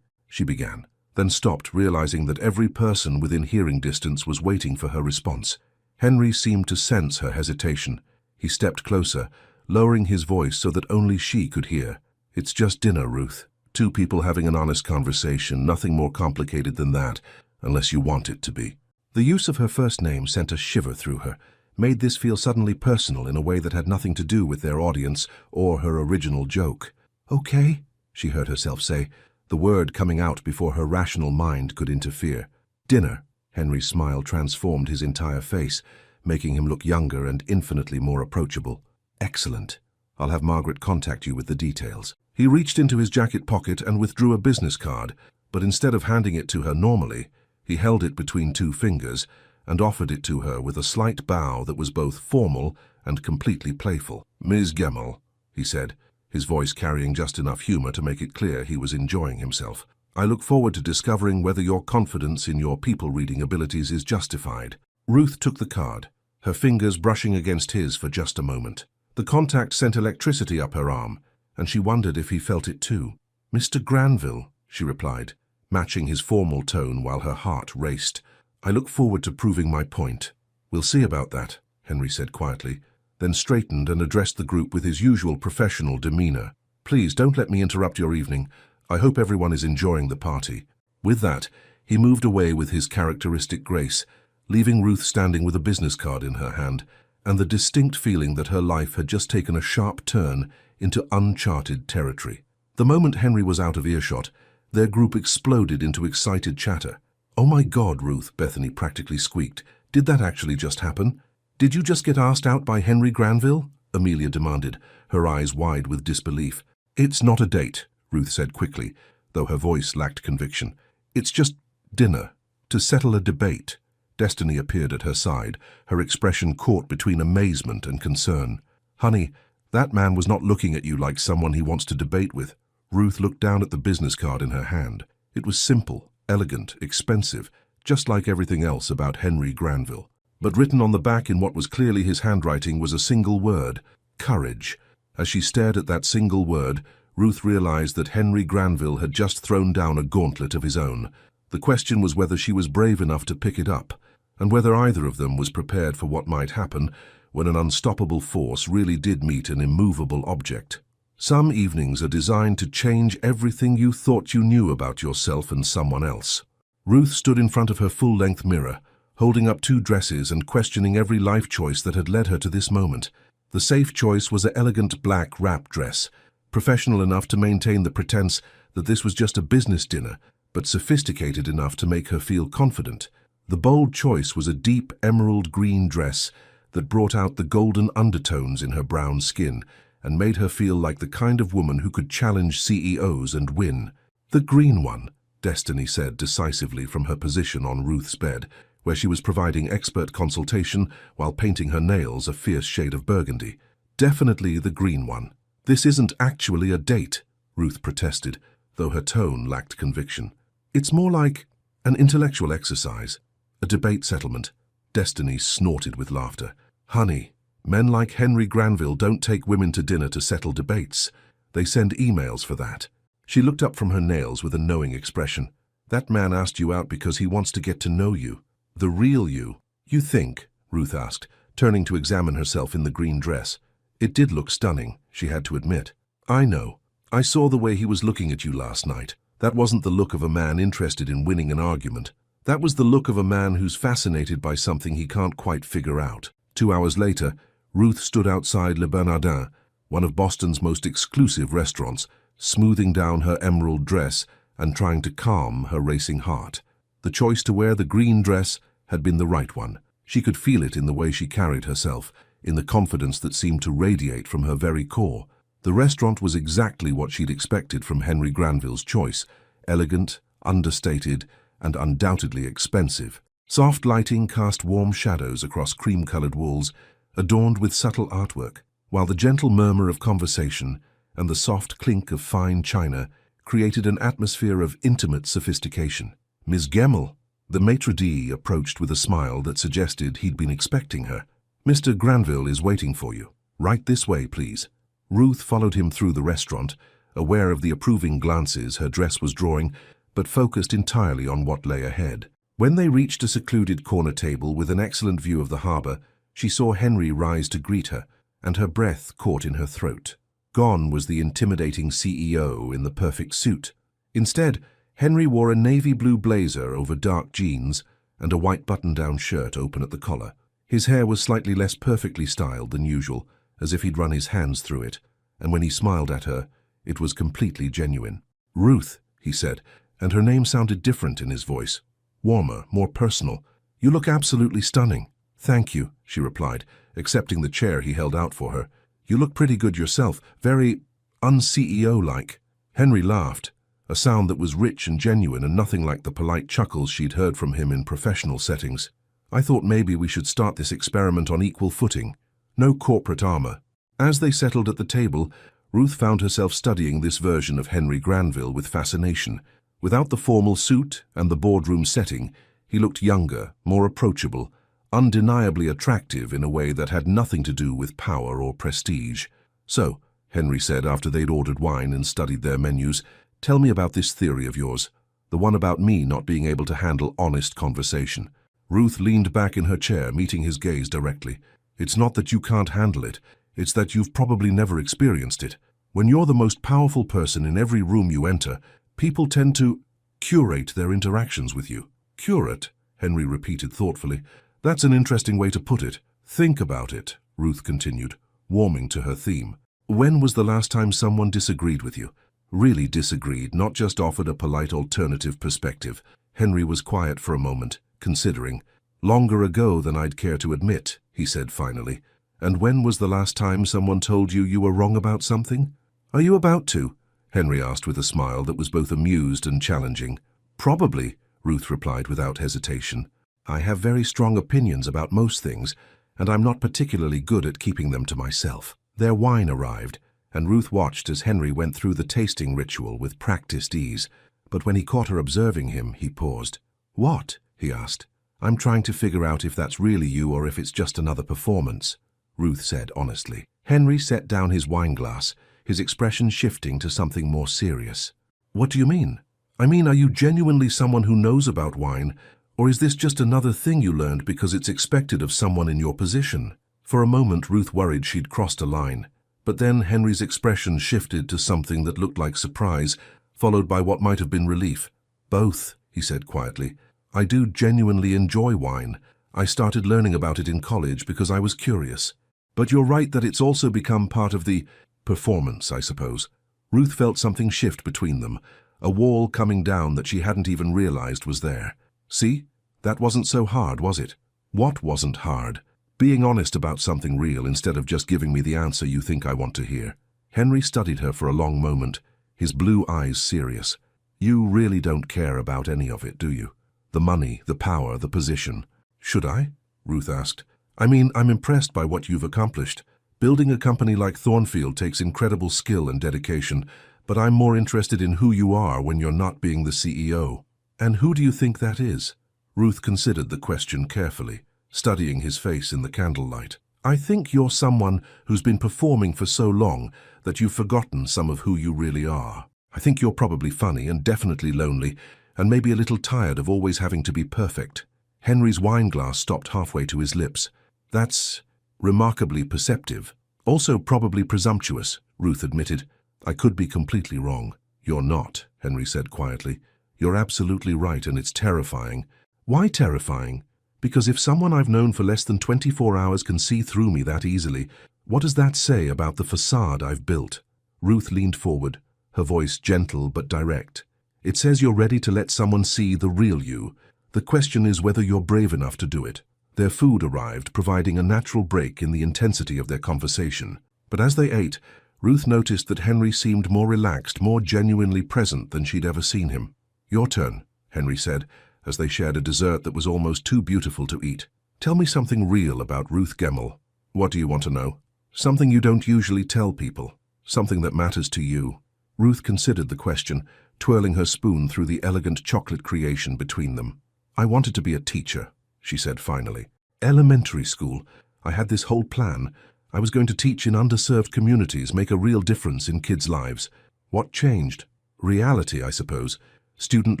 S1: She began, then stopped, realizing that every person within hearing distance was waiting for her response. Henry seemed to sense her hesitation. He stepped closer, lowering his voice so that only she could hear. "It's just dinner, Ruth. Two people having an honest conversation, nothing more complicated than that, unless you want it to be." The use of her first name sent a shiver through her, made this feel suddenly personal in a way that had nothing to do with their audience or her original joke. "Okay," she heard herself say, the word coming out before her rational mind could interfere. "Dinner." Henry's smile transformed his entire face, making him look younger and infinitely more approachable. "Excellent. I'll have Margaret contact you with the details." He reached into his jacket pocket and withdrew a business card, but instead of handing it to her normally, he held it between two fingers and offered it to her with a slight bow that was both formal and completely playful. "Ms. Gemmell," he said, his voice carrying just enough humor to make it clear he was enjoying himself. "I look forward to discovering whether your confidence in your people-reading abilities is justified." Ruth took the card, her fingers brushing against his for just a moment. The contact sent electricity up her arm, and she wondered if he felt it too. "Mr. Granville," she replied, matching his formal tone while her heart raced. "I look forward to proving my point." "We'll see about that," Henry said quietly, then straightened and addressed the group with his usual professional demeanor. "Please don't let me interrupt your evening. I hope everyone is enjoying the party." With that, he moved away with his characteristic grace, leaving Ruth standing with a business card in her hand, and the distinct feeling that her life had just taken a sharp turn into uncharted territory. The moment Henry was out of earshot, their group exploded into excited chatter. "Oh my God, Ruth," Bethany practically squeaked. "Did that actually just happen? Did you just get asked out by Henry Granville?" Amelia demanded, her eyes wide with disbelief. "It's not a date," Ruth said quickly, though her voice lacked conviction. "It's just dinner, to settle a debate." Destiny appeared at her side, her expression caught between amazement and concern. "Honey, that man was not looking at you like someone he wants to debate with." Ruth looked down at the business card in her hand. It was simple, elegant, expensive, just like everything else about Henry Granville. But written on the back in what was clearly his handwriting was a single word: courage. As she stared at that single word, Ruth realized that Henry Granville had just thrown down a gauntlet of his own. The question was whether she was brave enough to pick it up, and whether either of them was prepared for what might happen when an unstoppable force really did meet an immovable object. Some evenings are designed to change everything you thought you knew about yourself and someone else. Ruth stood in front of her full-length mirror, holding up two dresses and questioning every life choice that had led her to this moment. The safe choice was an elegant black wrap dress, professional enough to maintain the pretense that this was just a business dinner, but sophisticated enough to make her feel confident. The bold choice was a deep emerald green dress that brought out the golden undertones in her brown skin and made her feel like the kind of woman who could challenge CEOs and win. "The green one," Destiny said decisively from her position on Ruth's bed, where she was providing expert consultation while painting her nails a fierce shade of burgundy. "Definitely the green one." "This isn't actually a date," Ruth protested, though her tone lacked conviction. "It's more like an intellectual exercise, a debate settlement." Destiny snorted with laughter. "Honey, men like Henry Granville don't take women to dinner to settle debates. They send emails for that." She looked up from her nails with a knowing expression. "That man asked you out because he wants to get to know you. The real you." "You think?" Ruth asked, turning to examine herself in the green dress. It did look stunning, she had to admit. "I know. I saw the way he was looking at you last night. That wasn't the look of a man interested in winning an argument. That was the look of a man who's fascinated by something he can't quite figure out." 2 hours later, Ruth stood outside Le Bernardin, one of Boston's most exclusive restaurants, smoothing down her emerald dress and trying to calm her racing heart. The choice to wear the green dress had been the right one. She could feel it in the way she carried herself, in the confidence that seemed to radiate from her very core. The restaurant was exactly what she'd expected from Henry Granville's choice: elegant, understated, and undoubtedly expensive. Soft lighting cast warm shadows across cream-colored walls, adorned with subtle artwork, while the gentle murmur of conversation and the soft clink of fine china created an atmosphere of intimate sophistication. "Miss Gemmell," the maitre d' approached with a smile that suggested he'd been expecting her. "Mr. Granville is waiting for you. Right this way, please." Ruth followed him through the restaurant, aware of the approving glances her dress was drawing, but focused entirely on what lay ahead. When they reached a secluded corner table with an excellent view of the harbor, she saw Henry rise to greet her, and her breath caught in her throat. Gone was the intimidating CEO in the perfect suit. Instead, Henry wore a navy blue blazer over dark jeans and a white button-down shirt open at the collar. His hair was slightly less perfectly styled than usual, as if he'd run his hands through it, and when he smiled at her, it was completely genuine. "Ruth," he said, and her name sounded different in his voice. Warmer, more personal. "You look absolutely stunning." "Thank you," she replied, accepting the chair he held out for her. "You look pretty good yourself, very un-CEO-like." Henry laughed, a sound that was rich and genuine and nothing like the polite chuckles she'd heard from him in professional settings. "I thought maybe we should start this experiment on equal footing. No corporate armor." As they settled at the table, Ruth found herself studying this version of Henry Granville with fascination. Without the formal suit and the boardroom setting, he looked younger, more approachable, undeniably attractive in a way that had nothing to do with power or prestige. "So," Henry said after they'd ordered wine and studied their menus, "tell me about this theory of yours, the one about me not being able to handle honest conversation." Ruth leaned back in her chair, meeting his gaze directly. "It's not that you can't handle it, it's that you've probably never experienced it. When you're the most powerful person in every room you enter, people tend to curate their interactions with you." "Curate?" Henry repeated thoughtfully. "That's an interesting way to put it. Think about it," Ruth continued, warming to her theme. "When was the last time someone disagreed with you? Really disagreed, not just offered a polite alternative perspective?" Henry was quiet for a moment, considering. "Longer ago than I'd care to admit," he said finally. "And when was the last time someone told you you were wrong about something?" "Are you about to?" Henry asked with a smile that was both amused and challenging. "Probably," Ruth replied without hesitation. "I have very strong opinions about most things, and I'm not particularly good at keeping them to myself." Their wine arrived, and Ruth watched as Henry went through the tasting ritual with practiced ease. But when he caught her observing him, he paused. "What?" he asked. "I'm trying to figure out if that's really you or if it's just another performance," Ruth said honestly. Henry set down his wine glass, his expression shifting to something more serious. "What do you mean? I mean, are you genuinely someone who knows about wine, or is this just another thing you learned because it's expected of someone in your position?" For a moment, Ruth worried she'd crossed a line, but then Henry's expression shifted to something that looked like surprise, followed by what might have been relief. "Both," he said quietly. "I do genuinely enjoy wine. I started learning about it in college because I was curious. But you're right that it's also become part of the performance, I suppose." Ruth felt something shift between them, a wall coming down that she hadn't even realized was there. "See? That wasn't so hard, was it?" "What wasn't hard?" "Being honest about something real instead of just giving me the answer you think I want to hear." Henry studied her for a long moment, his blue eyes serious. "You really don't care about any of it, do you? The money, the power, the position." "Should I?" Ruth asked. "I mean, I'm impressed by what you've accomplished. Building a company like Thornfield takes incredible skill and dedication, but I'm more interested in who you are when you're not being the CEO." "And who do you think that is?" Ruth considered the question carefully, studying his face in the candlelight. "I think you're someone who's been performing for so long that you've forgotten some of who you really are. I think you're probably funny and definitely lonely, and maybe a little tired of always having to be perfect." Henry's wineglass stopped halfway to his lips. "That's remarkably perceptive. Also probably presumptuous," Ruth admitted. "I could be completely wrong." "You're not," Henry said quietly. "You're absolutely right, and it's terrifying." "Why terrifying?" "Because if someone I've known for less than 24 hours can see through me that easily, what does that say about the facade I've built?" Ruth leaned forward, her voice gentle but direct. "It says you're ready to let someone see the real you. The question is whether you're brave enough to do it." Their food arrived, providing a natural break in the intensity of their conversation. But as they ate, Ruth noticed that Henry seemed more relaxed, more genuinely present than she'd ever seen him. "Your turn," Henry said, as they shared a dessert that was almost too beautiful to eat. "Tell me something real about Ruth Gemmell." "What do you want to know?" "Something you don't usually tell people. Something that matters to you." Ruth considered the question, twirling her spoon through the elegant chocolate creation between them. "I wanted to be a teacher," she said finally. "Elementary school. I had this whole plan. I was going to teach in underserved communities, make a real difference in kids' lives. What changed? Reality, I suppose. Student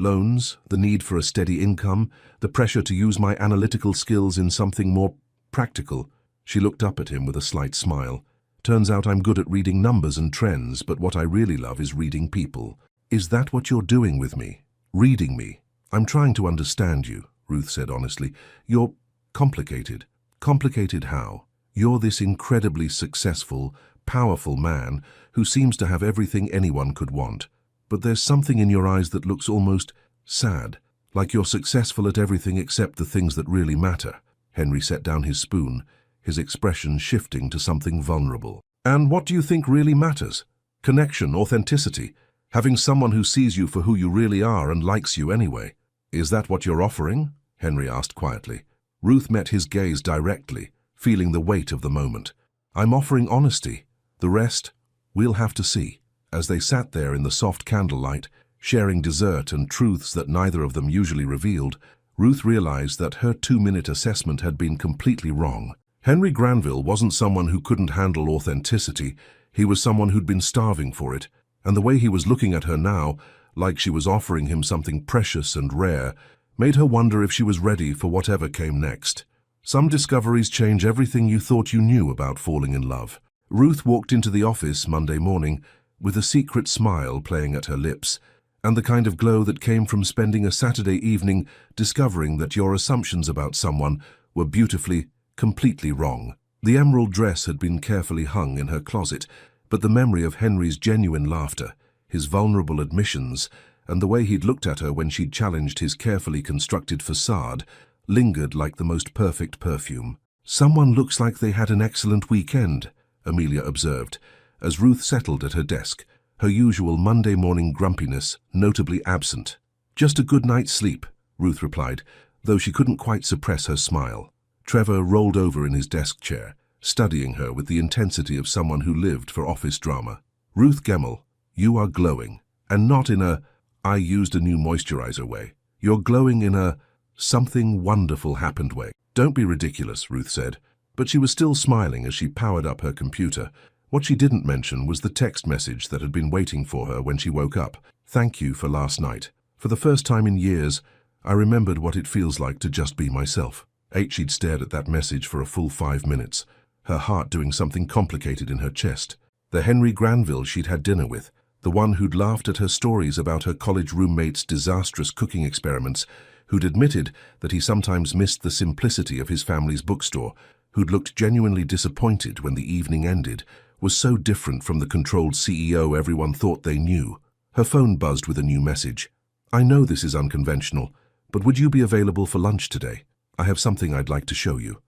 S1: loans, the need for a steady income, the pressure to use my analytical skills in something more practical. She looked up at him with a slight smile. Turns out I'm good at reading numbers and trends, but what I really love is reading people. Is that what you're doing with me? Reading me? I'm trying to understand you, Ruth said honestly. You're complicated. Complicated how? You're this incredibly successful, powerful man who seems to have everything anyone could want. But there's something in your eyes that looks almost sad, like you're successful at everything except the things that really matter. Henry set down his spoon, his expression shifting to something vulnerable. And what do you think really matters? Connection, authenticity, having someone who sees you for who you really are and likes you anyway. Is that what you're offering? Henry asked quietly. Ruth met his gaze directly, feeling the weight of the moment. I'm offering honesty. The rest, we'll have to see. As they sat there in the soft candlelight, sharing dessert and truths that neither of them usually revealed, Ruth realized that her 2-minute assessment had been completely wrong. Henry Granville wasn't someone who couldn't handle authenticity. He was someone who'd been starving for it, and the way he was looking at her now, like she was offering him something precious and rare, made her wonder if she was ready for whatever came next. Some discoveries change everything you thought you knew about falling in love. Ruth walked into the office Monday morning with a secret smile playing at her lips, and the kind of glow that came from spending a Saturday evening discovering that your assumptions about someone were beautifully, completely wrong. The emerald dress had been carefully hung in her closet, but the memory of Henry's genuine laughter, his vulnerable admissions, and the way he'd looked at her when she'd challenged his carefully constructed facade lingered like the most perfect perfume. Someone looks like they had an excellent weekend, Amelia observed, as Ruth settled at her desk, her usual Monday morning grumpiness notably absent. Just a good night's sleep, Ruth replied, though she couldn't quite suppress her smile. Trevor rolled over in his desk chair, studying her with the intensity of someone who lived for office drama. Ruth Gemmell, you are glowing, and not in a "I used a new moisturizer" way. You're glowing in a "something wonderful happened" way. Don't be ridiculous, Ruth said, but she was still smiling as she powered up her computer. What she didn't mention was the text message that had been waiting for her when she woke up. Thank you for last night. For the first time in years, I remembered what it feels like to just be myself. She'd stared at that message for a full 5 minutes, her heart doing something complicated in her chest. The Henry Granville she'd had dinner with, the one who'd laughed at her stories about her college roommate's disastrous cooking experiments, who'd admitted that he sometimes missed the simplicity of his family's bookstore, who'd looked genuinely disappointed when the evening ended, was so different from the controlled CEO everyone thought they knew. Her phone buzzed with a new message. I know this is unconventional, but would you be available for lunch today? I have something I'd like to show you.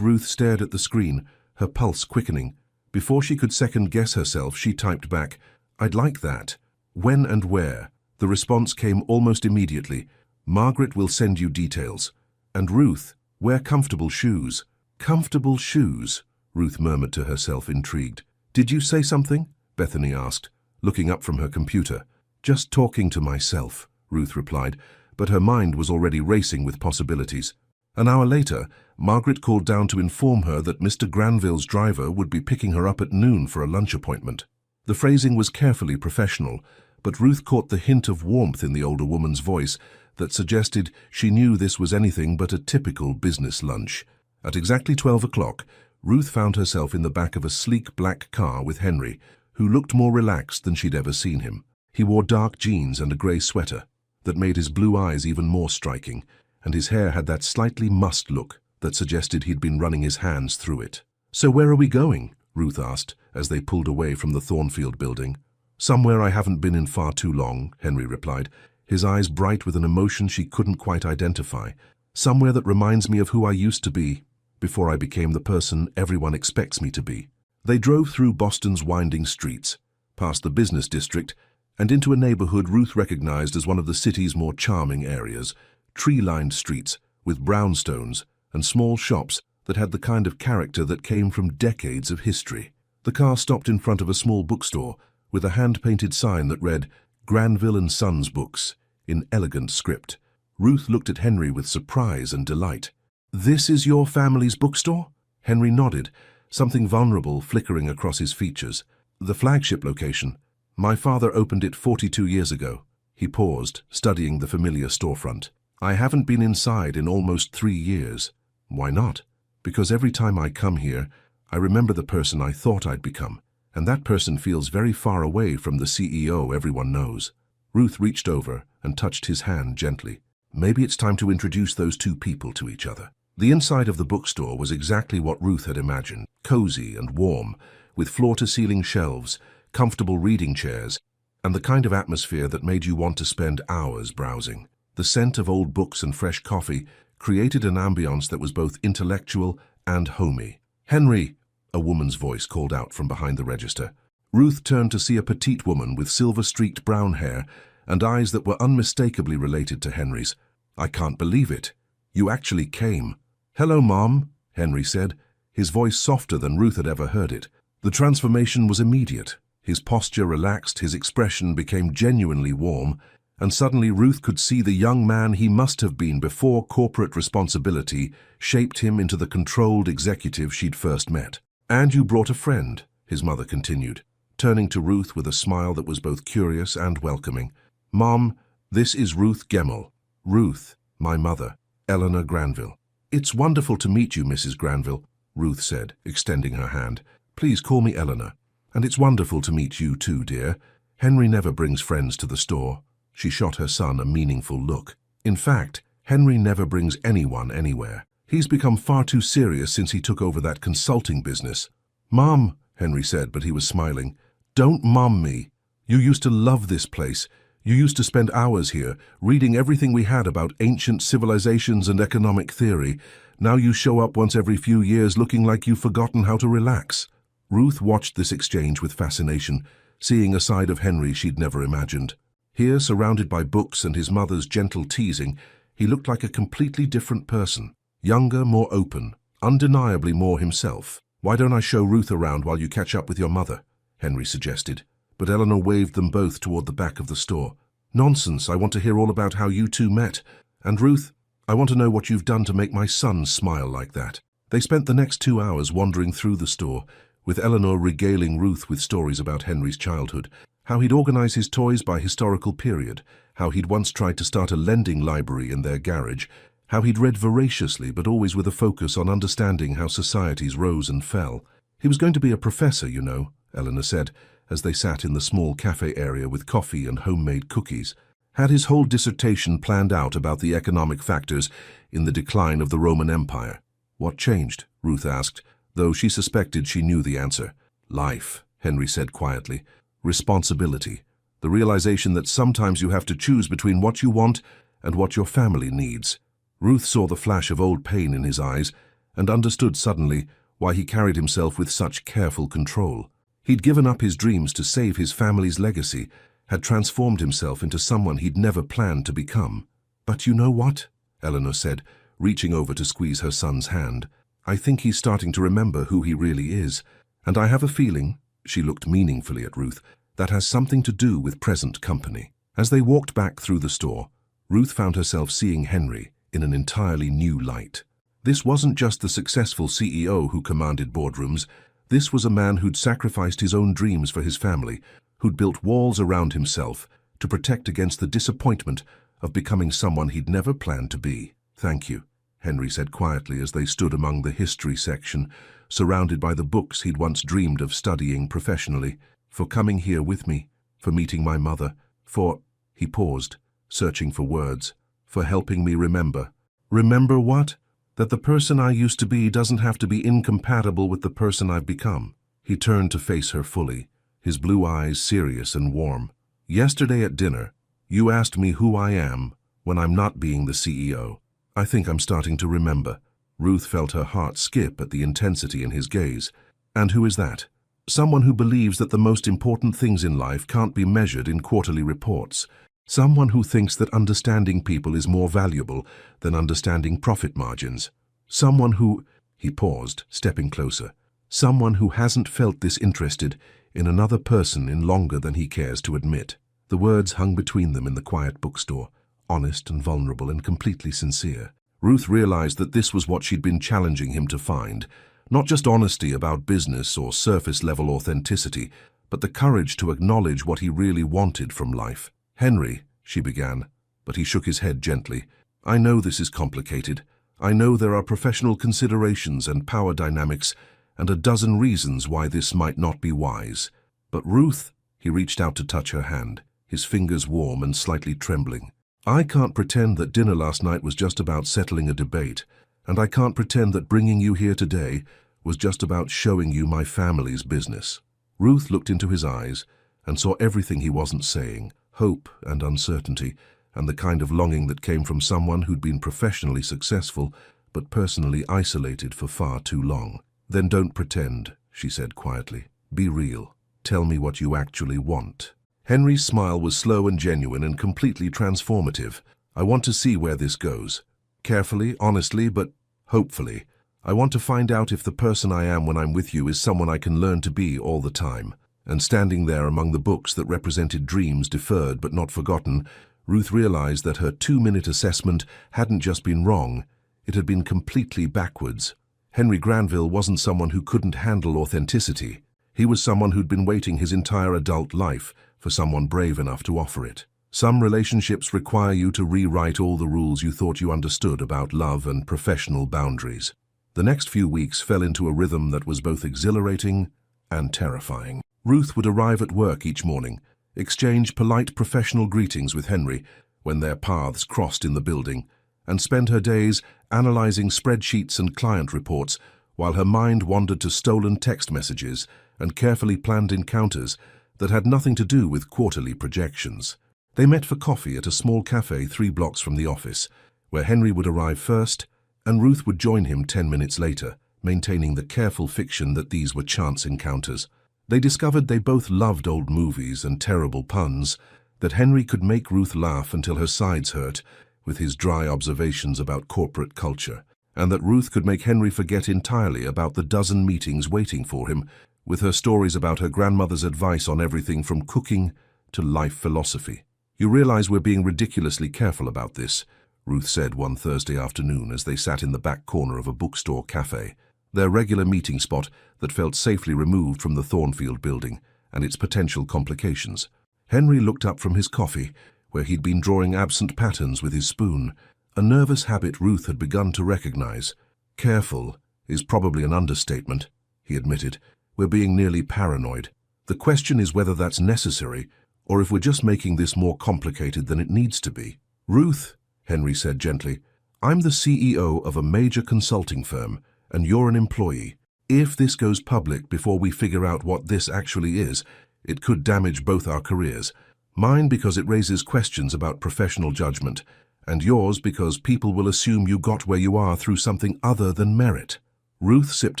S1: Ruth stared at the screen, her pulse quickening. Before she could second-guess herself, she typed back, I'd like that. When and where? The response came almost immediately. Margaret will send you details. And Ruth, wear comfortable shoes. Comfortable shoes? Ruth murmured to herself, intrigued. Did you say something? Bethany asked, looking up from her computer. Just talking to myself, Ruth replied, but her mind was already racing with possibilities. An hour later, Margaret called down to inform her that Mr. Granville's driver would be picking her up at noon for a lunch appointment. The phrasing was carefully professional, but Ruth caught the hint of warmth in the older woman's voice that suggested she knew this was anything but a typical business lunch. At exactly 12 o'clock, Ruth found herself in the back of a sleek black car with Henry, who looked more relaxed than she'd ever seen him. He wore dark jeans and a grey sweater that made his blue eyes even more striking, and his hair had that slightly mussed look that suggested he'd been running his hands through it. So where are we going? Ruth asked as they pulled away from the Thornfield building. Somewhere I haven't been in far too long, Henry replied, his eyes bright with an emotion she couldn't quite identify. Somewhere that reminds me of who I used to be, before I became the person everyone expects me to be. They drove through Boston's winding streets, past the business district, and into a neighborhood Ruth recognized as one of the city's more charming areas, tree-lined streets with brownstones and small shops that had the kind of character that came from decades of history. The car stopped in front of a small bookstore with a hand-painted sign that read, Granville and Sons Books, in elegant script. Ruth looked at Henry with surprise and delight. This is your family's bookstore? Henry nodded, something vulnerable flickering across his features. The flagship location. My father opened it 42 years ago. He paused, studying the familiar storefront. I haven't been inside in almost 3 years. Why not? Because every time I come here, I remember the person I thought I'd become, and that person feels very far away from the CEO everyone knows. Ruth reached over and touched his hand gently. Maybe it's time to introduce those two people to each other. The inside of the bookstore was exactly what Ruth had imagined, cozy and warm, with floor-to-ceiling shelves, comfortable reading chairs, and the kind of atmosphere that made you want to spend hours browsing. The scent of old books and fresh coffee created an ambience that was both intellectual and homey. "Henry," a woman's voice called out from behind the register. Ruth turned to see a petite woman with silver-streaked brown hair and eyes that were unmistakably related to Henry's. "I can't believe it. You actually came." "Hello, Mom," Henry said, his voice softer than Ruth had ever heard it. The transformation was immediate. His posture relaxed, his expression became genuinely warm, and suddenly Ruth could see the young man he must have been before corporate responsibility shaped him into the controlled executive she'd first met. "And you brought a friend," his mother continued, turning to Ruth with a smile that was both curious and welcoming. "Mom, this is Ruth Gemmell." "Ruth, my mother, Eleanor Granville." "It's wonderful to meet you, Mrs. Granville," Ruth said, extending her hand. "Please call me Eleanor. And it's wonderful to meet you too, dear. Henry never brings friends to the store." She shot her son a meaningful look. "In fact, Henry never brings anyone anywhere. He's become far too serious since he took over that consulting business." "Mom," Henry said, but he was smiling. "Don't mom me. You used to love this place. You used to spend hours here, reading everything we had about ancient civilizations and economic theory. Now you show up once every few years looking like you've forgotten how to relax." Ruth watched this exchange with fascination, seeing a side of Henry she'd never imagined. Here, surrounded by books and his mother's gentle teasing, he looked like a completely different person. Younger, more open, undeniably more himself. "Why don't I show Ruth around while you catch up with your mother?" Henry suggested, but Eleanor waved them both toward the back of the store. "Nonsense, I want to hear all about how you two met. And Ruth, I want to know what you've done to make my son smile like that." They spent the next 2 hours wandering through the store, with Eleanor regaling Ruth with stories about Henry's childhood, how he'd organize his toys by historical period, how he'd once tried to start a lending library in their garage, how he'd read voraciously but always with a focus on understanding how societies rose and fell. "He was going to be a professor, you know," Eleanor said, as they sat in the small cafe area with coffee and homemade cookies. "Had his whole dissertation planned out about the economic factors in the decline of the Roman Empire." "What changed?" Ruth asked, though she suspected she knew the answer. "Life," Henry said quietly. "Responsibility. The realization that sometimes you have to choose between what you want and what your family needs." Ruth saw the flash of old pain in his eyes and understood suddenly why he carried himself with such careful control. He'd given up his dreams to save his family's legacy, had transformed himself into someone he'd never planned to become. "But you know what?" Eleanor said, reaching over to squeeze her son's hand. "I think he's starting to remember who he really is, and I have a feeling," she looked meaningfully at Ruth, "that has something to do with present company." As they walked back through the store, Ruth found herself seeing Henry in an entirely new light. This wasn't just the successful CEO who commanded boardrooms. This was a man who'd sacrificed his own dreams for his family, who'd built walls around himself to protect against the disappointment of becoming someone he'd never planned to be. "Thank you," Henry said quietly as they stood among the history section, surrounded by the books he'd once dreamed of studying professionally, "for coming here with me, for meeting my mother, for—" He paused, searching for words. "For helping me remember." "Remember what?" "That the person I used to be doesn't have to be incompatible with the person I've become." He turned to face her fully, his blue eyes serious and warm. "Yesterday at dinner, you asked me who I am when I'm not being the CEO. I think I'm starting to remember." Ruth felt her heart skip at the intensity in his gaze. "And who is that?" "Someone who believes that the most important things in life can't be measured in quarterly reports. Someone who thinks that understanding people is more valuable than understanding profit margins. Someone who—" He paused, stepping closer. "Someone who hasn't felt this interested in another person in longer than he cares to admit." The words hung between them in the quiet bookstore, honest and vulnerable and completely sincere. Ruth realized that this was what she'd been challenging him to find, Not just honesty about business or surface-level authenticity, but the courage to acknowledge what he really wanted from life. "Henry," she began, but he shook his head gently. "I know this is complicated. I know there are professional considerations and power dynamics, and a dozen reasons why this might not be wise. But Ruth," he reached out to touch her hand, his fingers warm and slightly trembling. "I can't pretend that dinner last night was just about settling a debate, and I can't pretend that bringing you here today was just about showing you my family's business." Ruth looked into his eyes and saw everything he wasn't saying, hope and uncertainty, and the kind of longing that came from someone who'd been professionally successful but personally isolated for far too long. "Then don't pretend," she said quietly. "Be real. Tell me what you actually want." Henry's smile was slow and genuine and completely transformative. "I want to see where this goes. Carefully, honestly, but hopefully. I want to find out if the person I am when I'm with you is someone I can learn to be all the time." And standing there among the books that represented dreams deferred but not forgotten, Ruth realized that her 2-minute assessment hadn't just been wrong, it had been completely backwards. Henry Granville wasn't someone who couldn't handle authenticity. He was someone who'd been waiting his entire adult life for someone brave enough to offer it. Some relationships require you to rewrite all the rules you thought you understood about love and professional boundaries. The next few weeks fell into a rhythm that was both exhilarating and terrifying. Ruth would arrive at work each morning, exchange polite professional greetings with Henry when their paths crossed in the building, and spend her days analyzing spreadsheets and client reports while her mind wandered to stolen text messages and carefully planned encounters that had nothing to do with quarterly projections. They met for coffee at a small cafe 3 blocks from the office, where Henry would arrive first and Ruth would join him 10 minutes later, maintaining the careful fiction that these were chance encounters. They discovered they both loved old movies and terrible puns, that Henry could make Ruth laugh until her sides hurt with his dry observations about corporate culture, and that Ruth could make Henry forget entirely about the dozen meetings waiting for him, with her stories about her grandmother's advice on everything from cooking to life philosophy. "You realize we're being ridiculously careful about this," Ruth said one Thursday afternoon as they sat in the back corner of a bookstore cafe, their regular meeting spot that felt safely removed from the Thornfield building and its potential complications. Henry looked up from his coffee, where he'd been drawing absent patterns with his spoon, a nervous habit Ruth had begun to recognize. "Careful is probably an understatement," he admitted. "We're being nearly paranoid. The question is whether that's necessary, or if we're just making this more complicated than it needs to be." "Ruth," Henry said gently, "I'm the CEO of a major consulting firm, and you're an employee. If this goes public before we figure out what this actually is, it could damage both our careers. Mine because it raises questions about professional judgment, and yours because people will assume you got where you are through something other than merit." Ruth sipped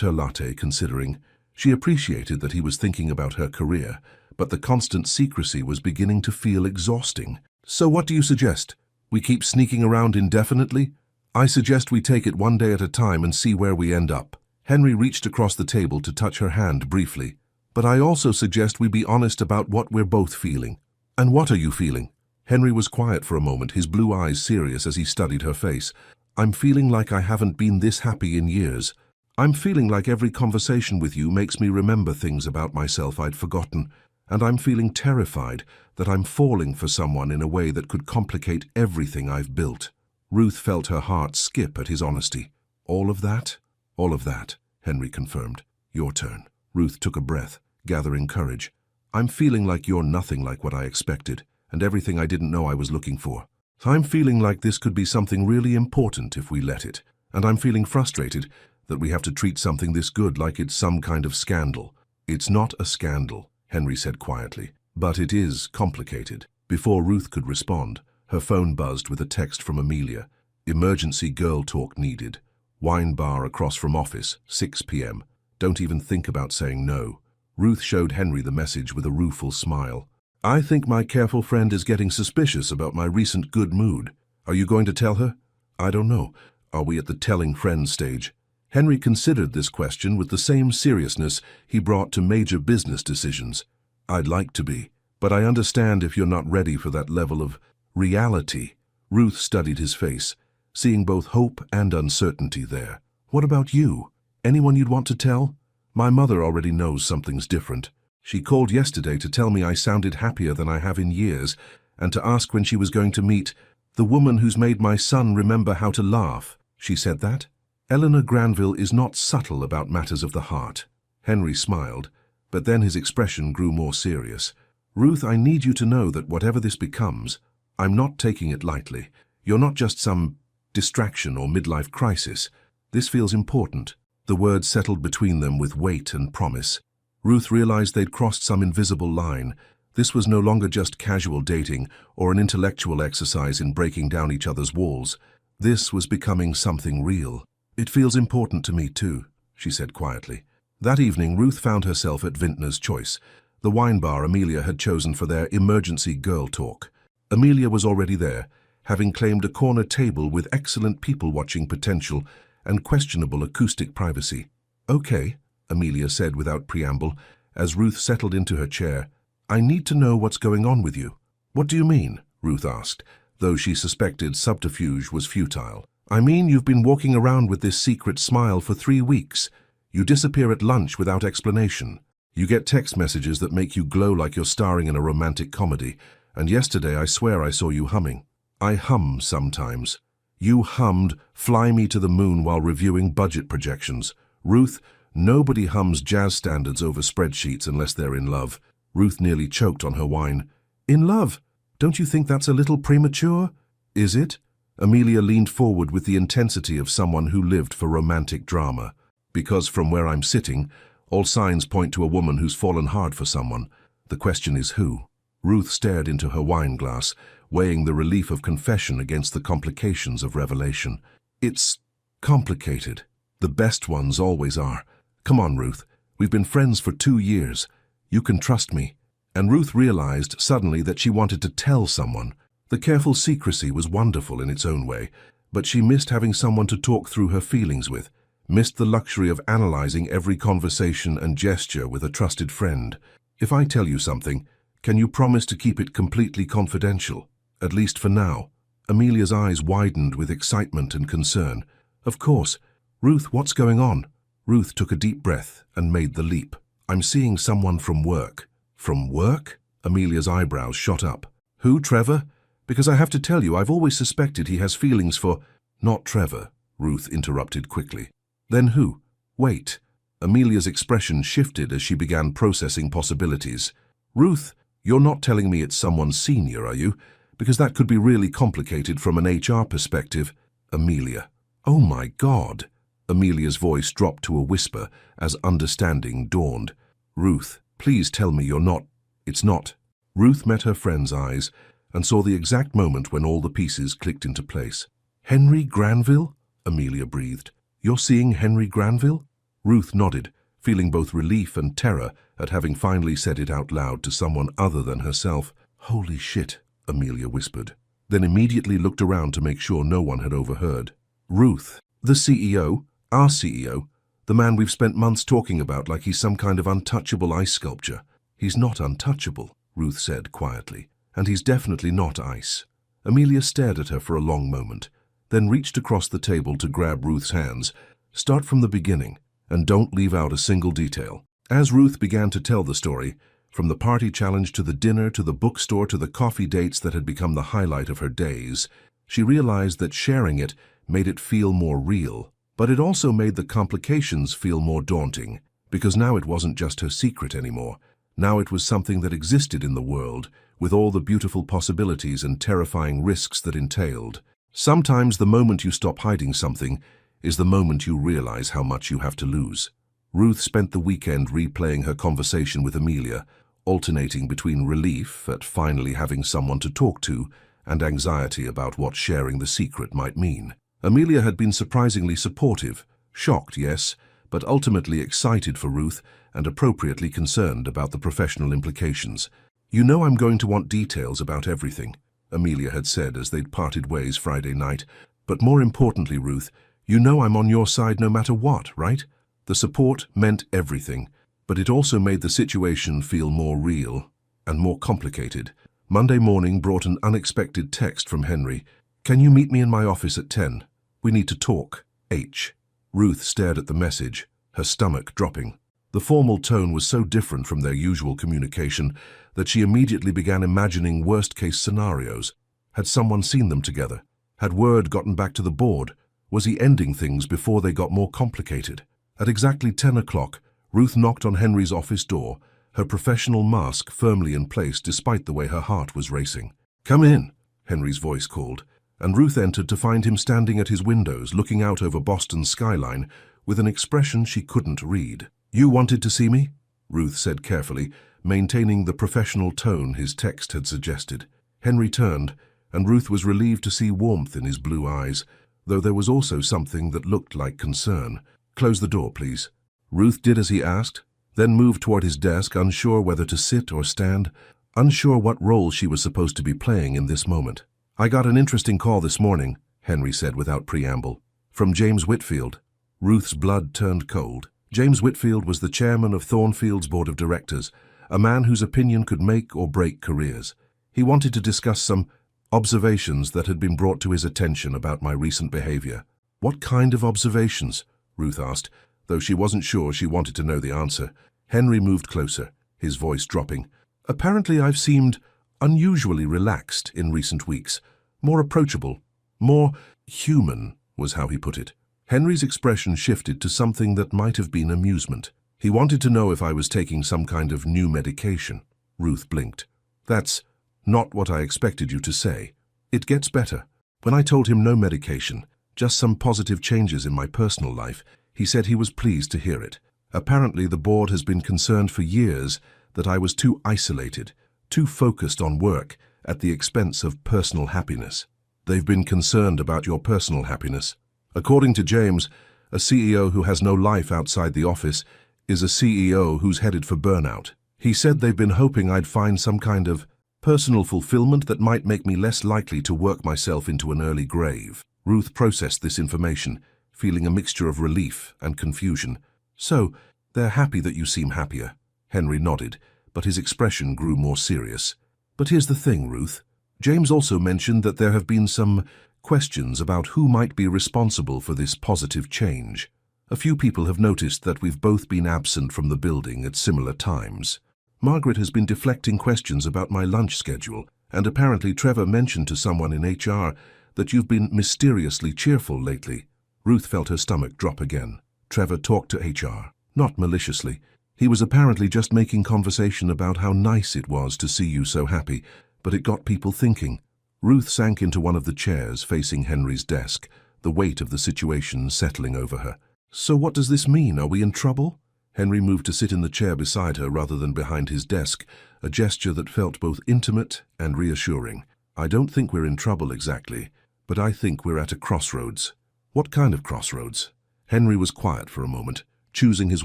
S1: her latte, considering. She appreciated that he was thinking about her career, but the constant secrecy was beginning to feel exhausting. "So what do you suggest? We keep sneaking around indefinitely?" "I suggest we take it one day at a time and see where we end up." Henry reached across the table to touch her hand briefly. "But I also suggest we be honest about what we're both feeling." "And what are you feeling?" Henry was quiet for a moment, his blue eyes serious as he studied her face. "I'm feeling like I haven't been this happy in years. I'm feeling like every conversation with you makes me remember things about myself I'd forgotten, and I'm feeling terrified that I'm falling for someone in a way that could complicate everything I've built." Ruth felt her heart skip at his honesty. "All of that?" "All of that," Henry confirmed. "Your turn." Ruth took a breath, gathering courage. "I'm feeling like you're nothing like what I expected, and everything I didn't know I was looking for. I'm feeling like this could be something really important if we let it, and I'm feeling frustrated that we have to treat something this good like it's some kind of scandal." "It's not a scandal," Henry said quietly, "but it is complicated." Before Ruth could respond, her phone buzzed with a text from Amelia. "Emergency girl talk needed. Wine bar across from office, 6 p.m. Don't even think about saying no." Ruth showed Henry the message with a rueful smile. "I think my careful friend is getting suspicious about my recent good mood. Are you going to tell her?" "I don't know. Are we at the telling friends stage?" Henry considered this question with the same seriousness he brought to major business decisions. "I'd like to be, but I understand if you're not ready for that level of reality." Ruth studied his face, seeing both hope and uncertainty there. "What about you?" Anyone you'd want to tell? My mother already knows something's different. She called yesterday to tell me I sounded happier than I have in years, and to ask when she was going to meet the woman who's made my son remember how to laugh. She said that? Eleanor Granville is not subtle about matters of the heart. Henry smiled, but then his expression grew more serious. Ruth, I need you to know that whatever this becomes, I'm not taking it lightly. You're not just some distraction or midlife crisis. This feels important. The words settled between them with weight and promise. Ruth realized they'd crossed some invisible line. This was no longer just casual dating or an intellectual exercise in breaking down each other's walls. This was becoming something real. It feels important to me too, she said quietly. That evening, Ruth found herself at Vintner's Choice, the wine bar Amelia had chosen for their emergency girl talk. Amelia was already there, having claimed a corner table with excellent people-watching potential and questionable acoustic privacy. Okay, Amelia said without preamble, as Ruth settled into her chair. I need to know what's going on with you. What do you mean? Ruth asked, though she suspected subterfuge was futile. I mean, you've been walking around with this secret smile for 3 weeks. You disappear at lunch without explanation. You get text messages that make you glow like you're starring in a romantic comedy. And yesterday I swear I saw you humming. I hum sometimes. You hummed Fly Me to the Moon while reviewing budget projections. Ruth, nobody hums jazz standards over spreadsheets unless they're in love. Ruth nearly choked on her wine. In love? Don't you think that's a little premature? Is it? Amelia leaned forward with the intensity of someone who lived for romantic drama. Because from where I'm sitting, all signs point to a woman who's fallen hard for someone. The question is who? Ruth stared into her wine glass, weighing the relief of confession against the complications of revelation. It's complicated. The best ones always are. Come on, Ruth. We've been friends for 2 years. You can trust me. And Ruth realized suddenly that she wanted to tell someone. The careful secrecy was wonderful in its own way, but she missed having someone to talk through her feelings with, missed the luxury of analyzing every conversation and gesture with a trusted friend. If I tell you something, can you promise to keep it completely confidential? At least for now. Amelia's eyes widened with excitement and concern. Of course. Ruth, what's going on? Ruth took a deep breath and made the leap. I'm seeing someone from work. From work? Amelia's eyebrows shot up. Who, Trevor? Because I have to tell you, I've always suspected he has feelings for... Not Trevor, Ruth interrupted quickly. Then who? Wait. Amelia's expression shifted as she began processing possibilities. Ruth, you're not telling me it's someone senior, are you? Because that could be really complicated from an HR perspective. Amelia. Oh my God. Amelia's voice dropped to a whisper as understanding dawned. Ruth, please tell me you're not... It's not. Ruth met her friend's eyes and saw the exact moment when all the pieces clicked into place. Henry Granville? Amelia breathed. You're seeing Henry Granville? Ruth nodded, feeling both relief and terror at having finally said it out loud to someone other than herself. Holy shit, Amelia whispered, then immediately looked around to make sure no one had overheard. Ruth, the CEO, our CEO, the man we've spent months talking about like he's some kind of untouchable ice sculpture. He's not untouchable, Ruth said quietly, and he's definitely not ice. Amelia stared at her for a long moment, then reached across the table to grab Ruth's hands. Start from the beginning, and don't leave out a single detail. As Ruth began to tell the story, from the party challenge to the dinner to the bookstore to the coffee dates that had become the highlight of her days, she realized that sharing it made it feel more real. But it also made the complications feel more daunting, because now it wasn't just her secret anymore. Now it was something that existed in the world, with all the beautiful possibilities and terrifying risks that entailed. Sometimes the moment you stop hiding something is the moment you realize how much you have to lose. Ruth spent the weekend replaying her conversation with Amelia, alternating between relief at finally having someone to talk to and anxiety about what sharing the secret might mean. Amelia had been surprisingly supportive, shocked, yes, but ultimately excited for Ruth and appropriately concerned about the professional implications. You know I'm going to want details about everything, Amelia had said as they'd parted ways Friday night. But more importantly, Ruth, you know I'm on your side no matter what, right? The support meant everything, but it also made the situation feel more real and more complicated. Monday morning brought an unexpected text from Henry. Can you meet me in my office at 10? We need to talk. H. Ruth stared at the message, her stomach dropping. The formal tone was so different from their usual communication that she immediately began imagining worst-case scenarios. Had someone seen them together? Had word gotten back to the board? Was he ending things before they got more complicated? At exactly 10 o'clock, Ruth knocked on Henry's office door, her professional mask firmly in place despite the way her heart was racing. "Come in," Henry's voice called, and Ruth entered to find him standing at his windows looking out over Boston's skyline with an expression she couldn't read. "You wanted to see me?" Ruth said carefully, maintaining the professional tone his text had suggested. Henry turned, and Ruth was relieved to see warmth in his blue eyes, though there was also something that looked like concern. "Close the door, please." Ruth did as he asked, then moved toward his desk, unsure whether to sit or stand, unsure what role she was supposed to be playing in this moment. "I got an interesting call this morning," Henry said without preamble. "From James Whitfield." Ruth's blood turned cold. James Whitfield was the chairman of Thornfield's board of directors, a man whose opinion could make or break careers. He wanted to discuss some observations that had been brought to his attention about my recent behavior. "What kind of observations?" Ruth asked, though she wasn't sure she wanted to know the answer. Henry moved closer, his voice dropping. "Apparently I've seemed unusually relaxed in recent weeks, more approachable, more human," was how he put it. Henry's expression shifted to something that might have been amusement. He wanted to know if I was taking some kind of new medication. Ruth blinked. "That's not what I expected you to say. It gets better." When I told him no medication, just some positive changes in my personal life, he said he was pleased to hear it. Apparently the board has been concerned for years that I was too isolated, too focused on work at the expense of personal happiness. "They've been concerned about your personal happiness. According to James, a CEO who has no life outside the office is a CEO who's headed for burnout. He said they've been hoping I'd find some kind of personal fulfillment that might make me less likely to work myself into an early grave." Ruth processed this information, feeling a mixture of relief and confusion. "So, they're happy that you seem happier." Henry nodded, but his expression grew more serious. "But here's the thing, Ruth. James also mentioned that there have been some questions about who might be responsible for this positive change. A few people have noticed that we've both been absent from the building at similar times. Margaret has been deflecting questions about my lunch schedule, and apparently Trevor mentioned to someone in HR that you've been mysteriously cheerful lately." Ruth felt her stomach drop again. Trevor talked to HR, not maliciously. He was apparently just making conversation about how nice it was to see you so happy, but it got people thinking. Ruth sank into one of the chairs facing Henry's desk, the weight of the situation settling over her. "So what does this mean? Are we in trouble?" Henry moved to sit in the chair beside her rather than behind his desk, a gesture that felt both intimate and reassuring. "I don't think we're in trouble exactly, but I think we're at a crossroads." "What kind of crossroads?" Henry was quiet for a moment, choosing his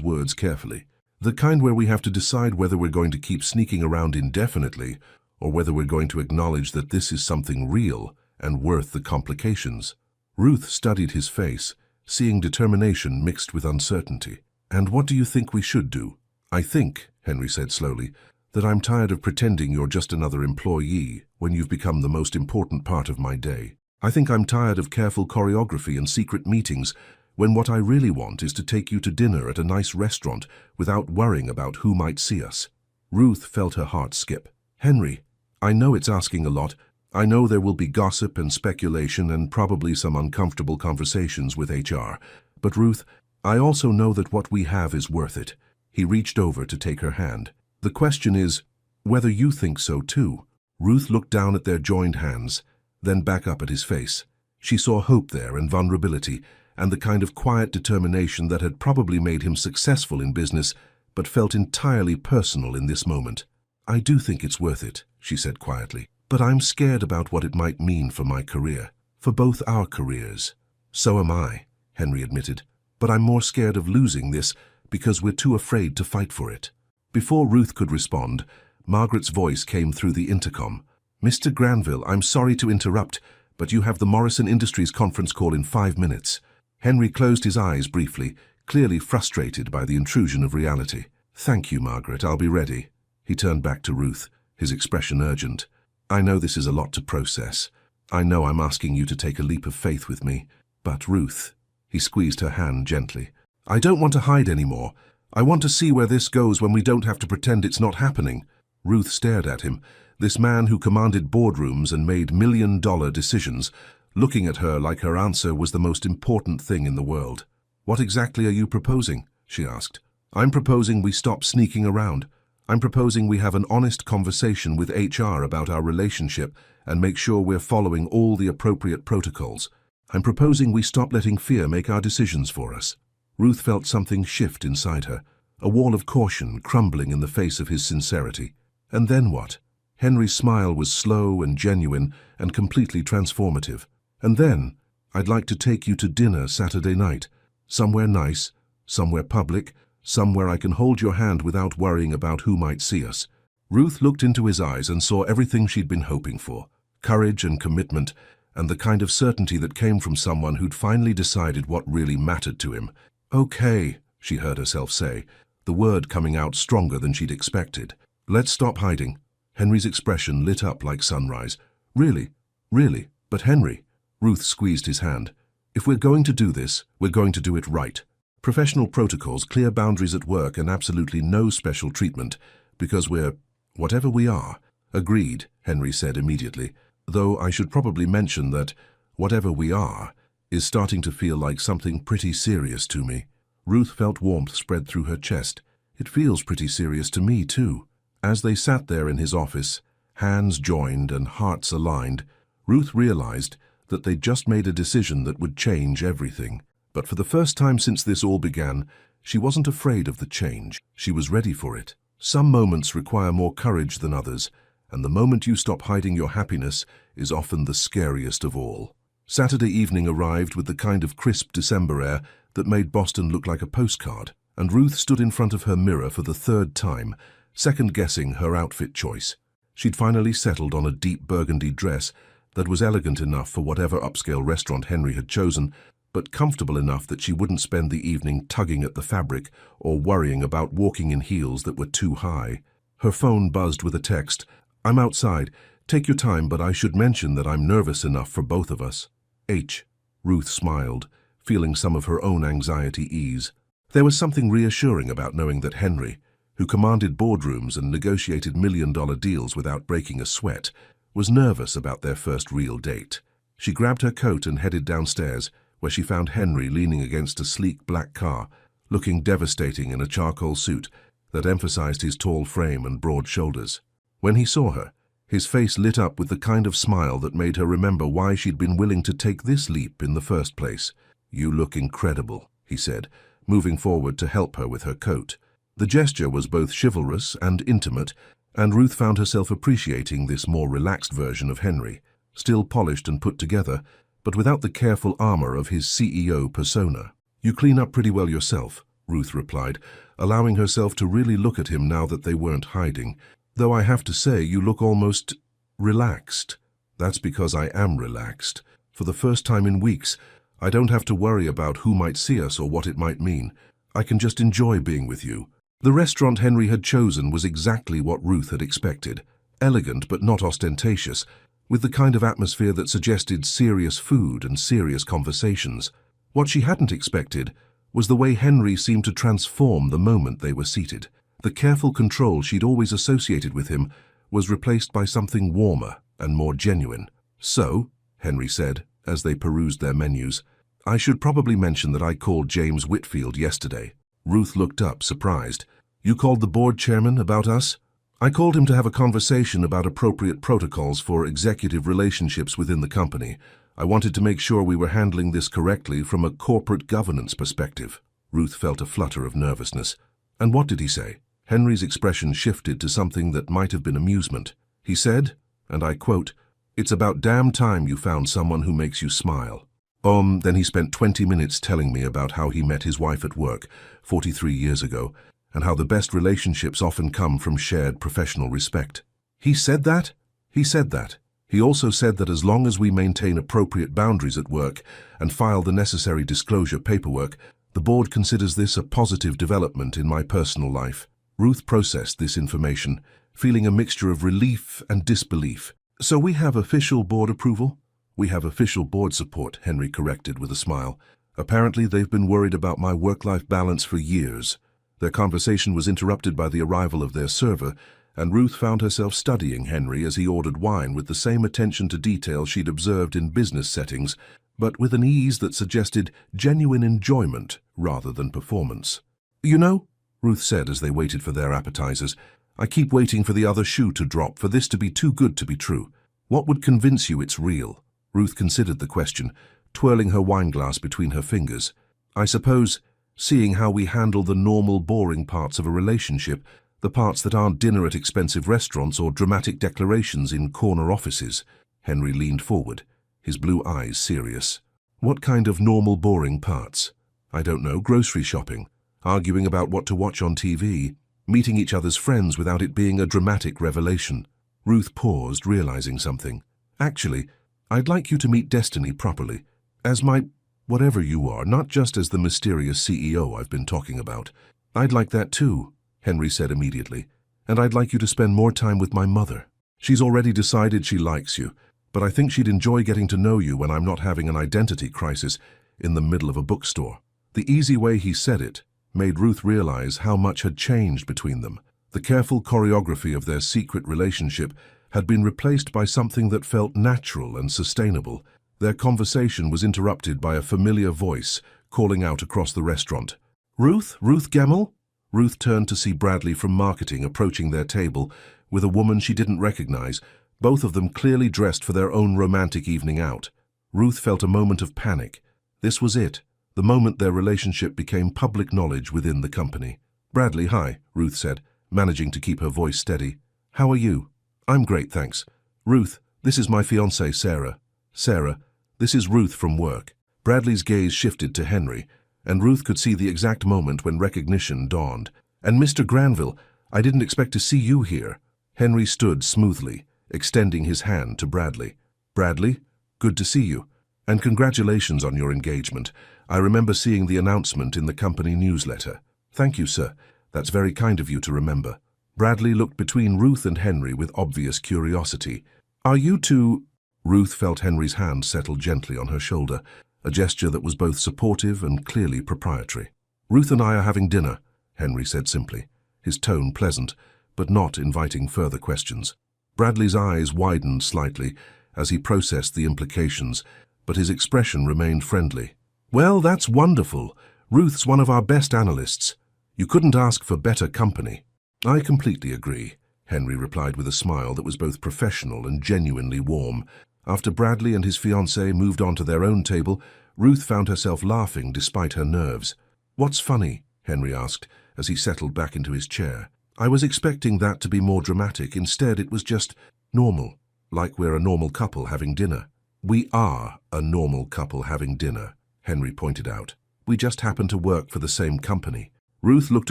S1: words carefully. "The kind where we have to decide whether we're going to keep sneaking around indefinitely or whether we're going to acknowledge that this is something real and worth the complications." Ruth studied his face, seeing determination mixed with uncertainty. "And what do you think we should do?" "I think," Henry said slowly, "that I'm tired of pretending you're just another employee when you've become the most important part of my day. I think I'm tired of careful choreography and secret meetings when what I really want is to take you to dinner at a nice restaurant without worrying about who might see us." Ruth felt her heart skip. "Henry, I know it's asking a lot. I know there will be gossip and speculation and probably some uncomfortable conversations with HR. But Ruth, I also know that what we have is worth it." He reached over to take her hand. "The question is whether you think so too." Ruth looked down at their joined hands, then back up at his face. She saw hope there and vulnerability, and the kind of quiet determination that had probably made him successful in business, but felt entirely personal in this moment. "I do think it's worth it," she said quietly, "but I'm scared about what it might mean for my career, for both our careers." "So am I," Henry admitted, "but I'm more scared of losing this because we're too afraid to fight for it." Before Ruth could respond, Margaret's voice came through the intercom. "Mr. Granville, I'm sorry to interrupt, but you have the Morrison Industries conference call in 5 minutes. Henry closed his eyes briefly, clearly frustrated by the intrusion of reality. "Thank you, Margaret, I'll be ready." He turned back to Ruth, his expression urgent. "I know this is a lot to process. I know I'm asking you to take a leap of faith with me. But Ruth," he squeezed her hand gently, I don't want to hide anymore. I want to see where this goes when we don't have to pretend it's not happening. Ruth stared at him, this man who commanded boardrooms and made million-dollar decisions, looking at her like her answer was the most important thing in the world. What exactly are you proposing? She asked. I'm proposing we stop sneaking around. I'm proposing we have an honest conversation with HR about our relationship and make sure we're following all the appropriate protocols. I'm proposing we stop letting fear make our decisions for us. Ruth felt something shift inside her, a wall of caution crumbling in the face of his sincerity. And then what? Henry's smile was slow and genuine and completely transformative. And then, I'd like to take you to dinner Saturday night. Somewhere nice, somewhere public, somewhere I can hold your hand without worrying about who might see us. Ruth looked into his eyes and saw everything she'd been hoping for. Courage and commitment, and the kind of certainty that came from someone who'd finally decided what really mattered to him. Okay, she heard herself say, the word coming out stronger than she'd expected. Let's stop hiding. Henry's expression lit up like sunrise. Really? Really? But Henry? Ruth squeezed his hand. If we're going to do this, we're going to do it right. Professional protocols, clear boundaries at work, and absolutely no special treatment, because we're whatever we are. Agreed, Henry said immediately, though I should probably mention that whatever we are is starting to feel like something pretty serious to me. Ruth felt warmth spread through her chest. It feels pretty serious to me, too. As they sat there in his office, hands joined and hearts aligned, Ruth realized that they'd just made a decision that would change everything. But for the first time since this all began, she wasn't afraid of the change. She was ready for it. Some moments require more courage than others, and the moment you stop hiding your happiness is often the scariest of all. Saturday evening arrived with the kind of crisp December air that made Boston look like a postcard, and Ruth stood in front of her mirror for the third time, second-guessing her outfit choice. She'd finally settled on a deep burgundy dress that was elegant enough for whatever upscale restaurant Henry had chosen, but comfortable enough that she wouldn't spend the evening tugging at the fabric or worrying about walking in heels that were too high. Her phone buzzed with a text. I'm outside. Take your time, but I should mention that I'm nervous enough for both of us. H. Ruth smiled, feeling some of her own anxiety ease. There was something reassuring about knowing that Henry, who commanded boardrooms and negotiated million-dollar deals without breaking a sweat, was nervous about their first real date. She grabbed her coat and headed downstairs, where she found Henry leaning against a sleek black car, looking devastating in a charcoal suit that emphasized his tall frame and broad shoulders. When he saw her, his face lit up with the kind of smile that made her remember why she'd been willing to take this leap in the first place. You look incredible, he said, moving forward to help her with her coat. The gesture was both chivalrous and intimate, and Ruth found herself appreciating this more relaxed version of Henry, still polished and put together, but without the careful armor of his CEO persona. You clean up pretty well yourself, Ruth replied, allowing herself to really look at him now that they weren't hiding. Though I have to say, you look almost relaxed. That's because I am relaxed. For the first time in weeks, I don't have to worry about who might see us or what it might mean. I can just enjoy being with you. The restaurant Henry had chosen was exactly what Ruth had expected. Elegant but not ostentatious, with the kind of atmosphere that suggested serious food and serious conversations. What she hadn't expected was the way Henry seemed to transform the moment they were seated. The careful control she'd always associated with him was replaced by something warmer and more genuine. So, Henry said, as they perused their menus, I should probably mention that I called James Whitfield yesterday. Ruth looked up, surprised. You called the board chairman about us? I called him to have a conversation about appropriate protocols for executive relationships within the company. I wanted to make sure we were handling this correctly from a corporate governance perspective. Ruth felt a flutter of nervousness. And what did he say? Henry's expression shifted to something that might have been amusement. He said, and I quote, "It's about damn time you found someone who makes you smile." Then he spent 20 minutes telling me about how he met his wife at work 43 years ago, and how the best relationships often come from shared professional respect. He said that? He said that. He also said that as long as we maintain appropriate boundaries at work and file the necessary disclosure paperwork, the board considers this a positive development in my personal life. Ruth processed this information, feeling a mixture of relief and disbelief. So we have official board approval? We have official board support, Henry corrected with a smile. Apparently, they've been worried about my work-life balance for years. Their conversation was interrupted by the arrival of their server, and Ruth found herself studying Henry as he ordered wine with the same attention to detail she'd observed in business settings, but with an ease that suggested genuine enjoyment rather than performance. "You know," Ruth said as they waited for their appetizers, "I keep waiting for the other shoe to drop, for this to be too good to be true. What would convince you it's real?" Ruth considered the question, twirling her wineglass between her fingers. "I suppose, seeing how we handle the normal, boring parts of a relationship, the parts that aren't dinner at expensive restaurants or dramatic declarations in corner offices." Henry leaned forward, his blue eyes serious. "What kind of normal, boring parts?" "I don't know, grocery shopping, arguing about what to watch on TV, meeting each other's friends without it being a dramatic revelation." Ruth paused, realizing something. "Actually, I'd like you to meet Destiny properly, as my whatever you are, not just as the mysterious CEO I've been talking about." "I'd like that too," Henry said immediately, "and I'd like you to spend more time with my mother. She's already decided she likes you, but I think she'd enjoy getting to know you when I'm not having an identity crisis in the middle of a bookstore." The easy way he said it made Ruth realize how much had changed between them. The careful choreography of their secret relationship had been replaced by something that felt natural and sustainable. Their conversation was interrupted by a familiar voice calling out across the restaurant. "Ruth? Ruth Gemmell?" Ruth turned to see Bradley from marketing approaching their table with a woman she didn't recognize, both of them clearly dressed for their own romantic evening out. Ruth felt a moment of panic. This was it, the moment their relationship became public knowledge within the company. "Bradley, hi," Ruth said, managing to keep her voice steady. "How are you?" "I'm great, thanks." "Ruth, this is my fiancée, Sarah." "Sarah, this is Ruth from work." Bradley's gaze shifted to Henry, and Ruth could see the exact moment when recognition dawned. "And Mr. Granville, I didn't expect to see you here." Henry stood smoothly, extending his hand to Bradley. "Bradley, good to see you. And congratulations on your engagement. I remember seeing the announcement in the company newsletter." "Thank you, sir. That's very kind of you to remember." Bradley looked between Ruth and Henry with obvious curiosity. "Are you two—" Ruth felt Henry's hand settle gently on her shoulder, a gesture that was both supportive and clearly proprietary. "Ruth and I are having dinner," Henry said simply, his tone pleasant, but not inviting further questions. Bradley's eyes widened slightly as he processed the implications, but his expression remained friendly. "Well, that's wonderful. Ruth's one of our best analysts. You couldn't ask for better company." "I completely agree," Henry replied with a smile that was both professional and genuinely warm. After Bradley and his fiancée moved on to their own table, Ruth found herself laughing despite her nerves. "What's funny?" Henry asked as he settled back into his chair. "I was expecting that to be more dramatic. Instead, it was just normal, like we're a normal couple having dinner." "We are a normal couple having dinner," Henry pointed out. "We just happen to work for the same company." Ruth looked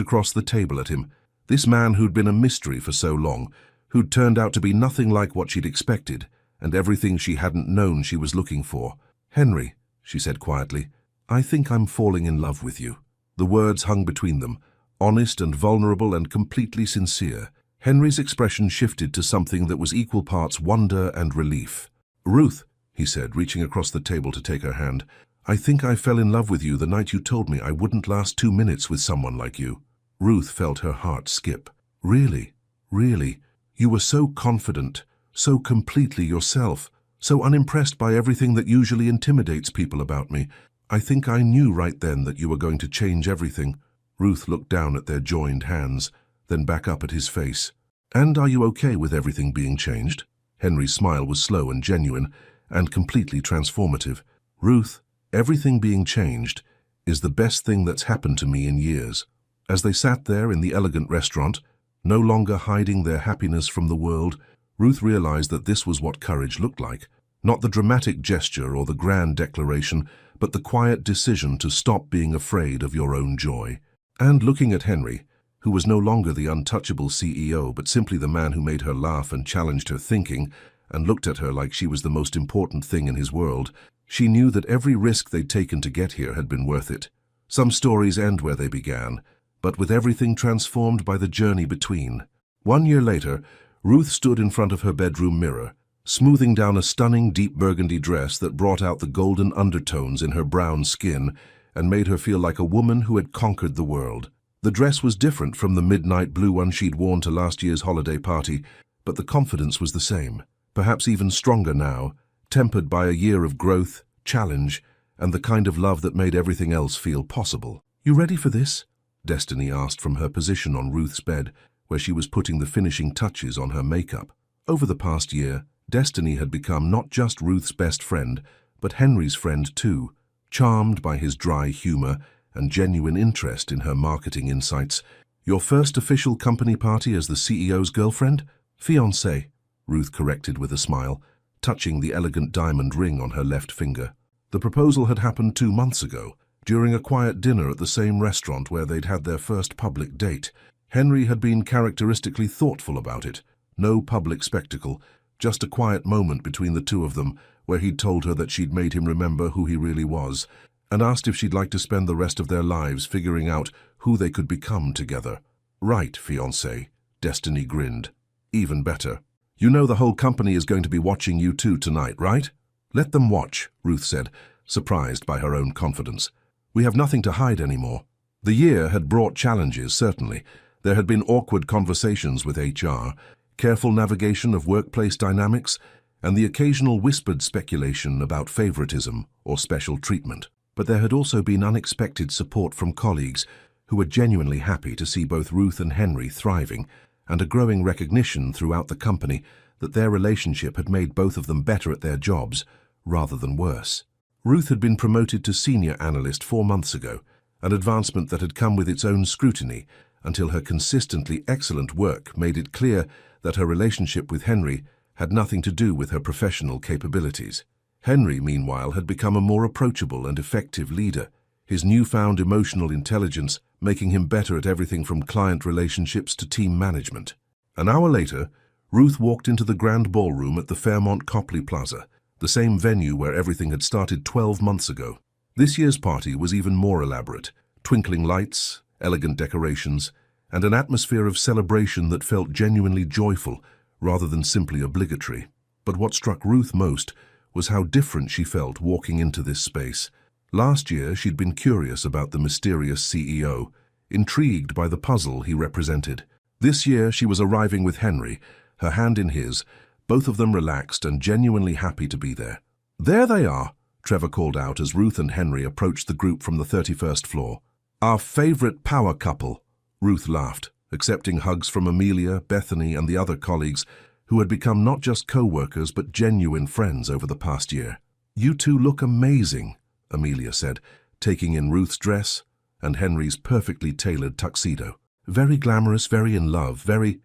S1: across the table at him. This man who'd been a mystery for so long, who'd turned out to be nothing like what she'd expected, and everything she hadn't known she was looking for. "Henry," she said quietly, "I think I'm falling in love with you." The words hung between them, honest and vulnerable and completely sincere. Henry's expression shifted to something that was equal parts wonder and relief. "Ruth," he said, reaching across the table to take her hand, "I think I fell in love with you the night you told me I wouldn't last 2 minutes with someone like you." Ruth felt her heart skip. "Really? Really? You were so confident, so completely yourself, so unimpressed by everything that usually intimidates people about me. I think I knew right then that you were going to change everything." Ruth looked down at their joined hands, then back up at his face. "And are you okay with everything being changed?" Henry's smile was slow and genuine, and completely transformative. "Ruth, everything being changed is the best thing that's happened to me in years." As they sat there in the elegant restaurant, no longer hiding their happiness from the world, Ruth realized that this was what courage looked like. Not the dramatic gesture or the grand declaration, but the quiet decision to stop being afraid of your own joy. And looking at Henry, who was no longer the untouchable CEO, but simply the man who made her laugh and challenged her thinking, and looked at her like she was the most important thing in his world, she knew that every risk they'd taken to get here had been worth it. Some stories end where they began, but with everything transformed by the journey between. 1 year later, Ruth stood in front of her bedroom mirror, smoothing down a stunning deep burgundy dress that brought out the golden undertones in her brown skin and made her feel like a woman who had conquered the world. The dress was different from the midnight blue one she'd worn to last year's holiday party, but the confidence was the same, perhaps even stronger now, tempered by a year of growth, challenge, and the kind of love that made everything else feel possible. "You ready for this?" Destiny asked from her position on Ruth's bed, where she was putting the finishing touches on her makeup. Over the past year, Destiny had become not just Ruth's best friend, but Henry's friend too, charmed by his dry humor and genuine interest in her marketing insights. "Your first official company party as the CEO's girlfriend?" "Fiancée," Ruth corrected with a smile, touching the elegant diamond ring on her left finger. The proposal had happened 2 months ago, during a quiet dinner at the same restaurant where they'd had their first public date. Henry had been characteristically thoughtful about it. No public spectacle, just a quiet moment between the two of them where he'd told her that she'd made him remember who he really was, and asked if she'd like to spend the rest of their lives figuring out who they could become together. "Right, fiancé," Destiny grinned. "Even better. You know the whole company is going to be watching you two tonight, right?" "Let them watch," Ruth said, surprised by her own confidence. "We have nothing to hide anymore." The year had brought challenges, certainly. There had been awkward conversations with HR, careful navigation of workplace dynamics, and the occasional whispered speculation about favoritism or special treatment. But there had also been unexpected support from colleagues who were genuinely happy to see both Ruth and Henry thriving, and a growing recognition throughout the company that their relationship had made both of them better at their jobs rather than worse. Ruth had been promoted to senior analyst 4 months ago, an advancement that had come with its own scrutiny until her consistently excellent work made it clear that her relationship with Henry had nothing to do with her professional capabilities. Henry, meanwhile, had become a more approachable and effective leader, his newfound emotional intelligence making him better at everything from client relationships to team management. An hour later, Ruth walked into the grand ballroom at the Fairmont Copley Plaza, the same venue where everything had started 12 months ago. This year's party was even more elaborate, twinkling lights, elegant decorations, and an atmosphere of celebration that felt genuinely joyful rather than simply obligatory. But what struck Ruth most was how different she felt walking into this space. Last year, she'd been curious about the mysterious CEO, intrigued by the puzzle he represented. This year, she was arriving with Henry, her hand in his, both of them relaxed and genuinely happy to be there. "There they are," Trevor called out as Ruth and Henry approached the group from the 31st floor. "Our favorite power couple," Ruth laughed, accepting hugs from Amelia, Bethany, and the other colleagues who had become not just co-workers but genuine friends over the past year. "You two look amazing," Amelia said, taking in Ruth's dress and Henry's perfectly tailored tuxedo. "Very glamorous, very in love, very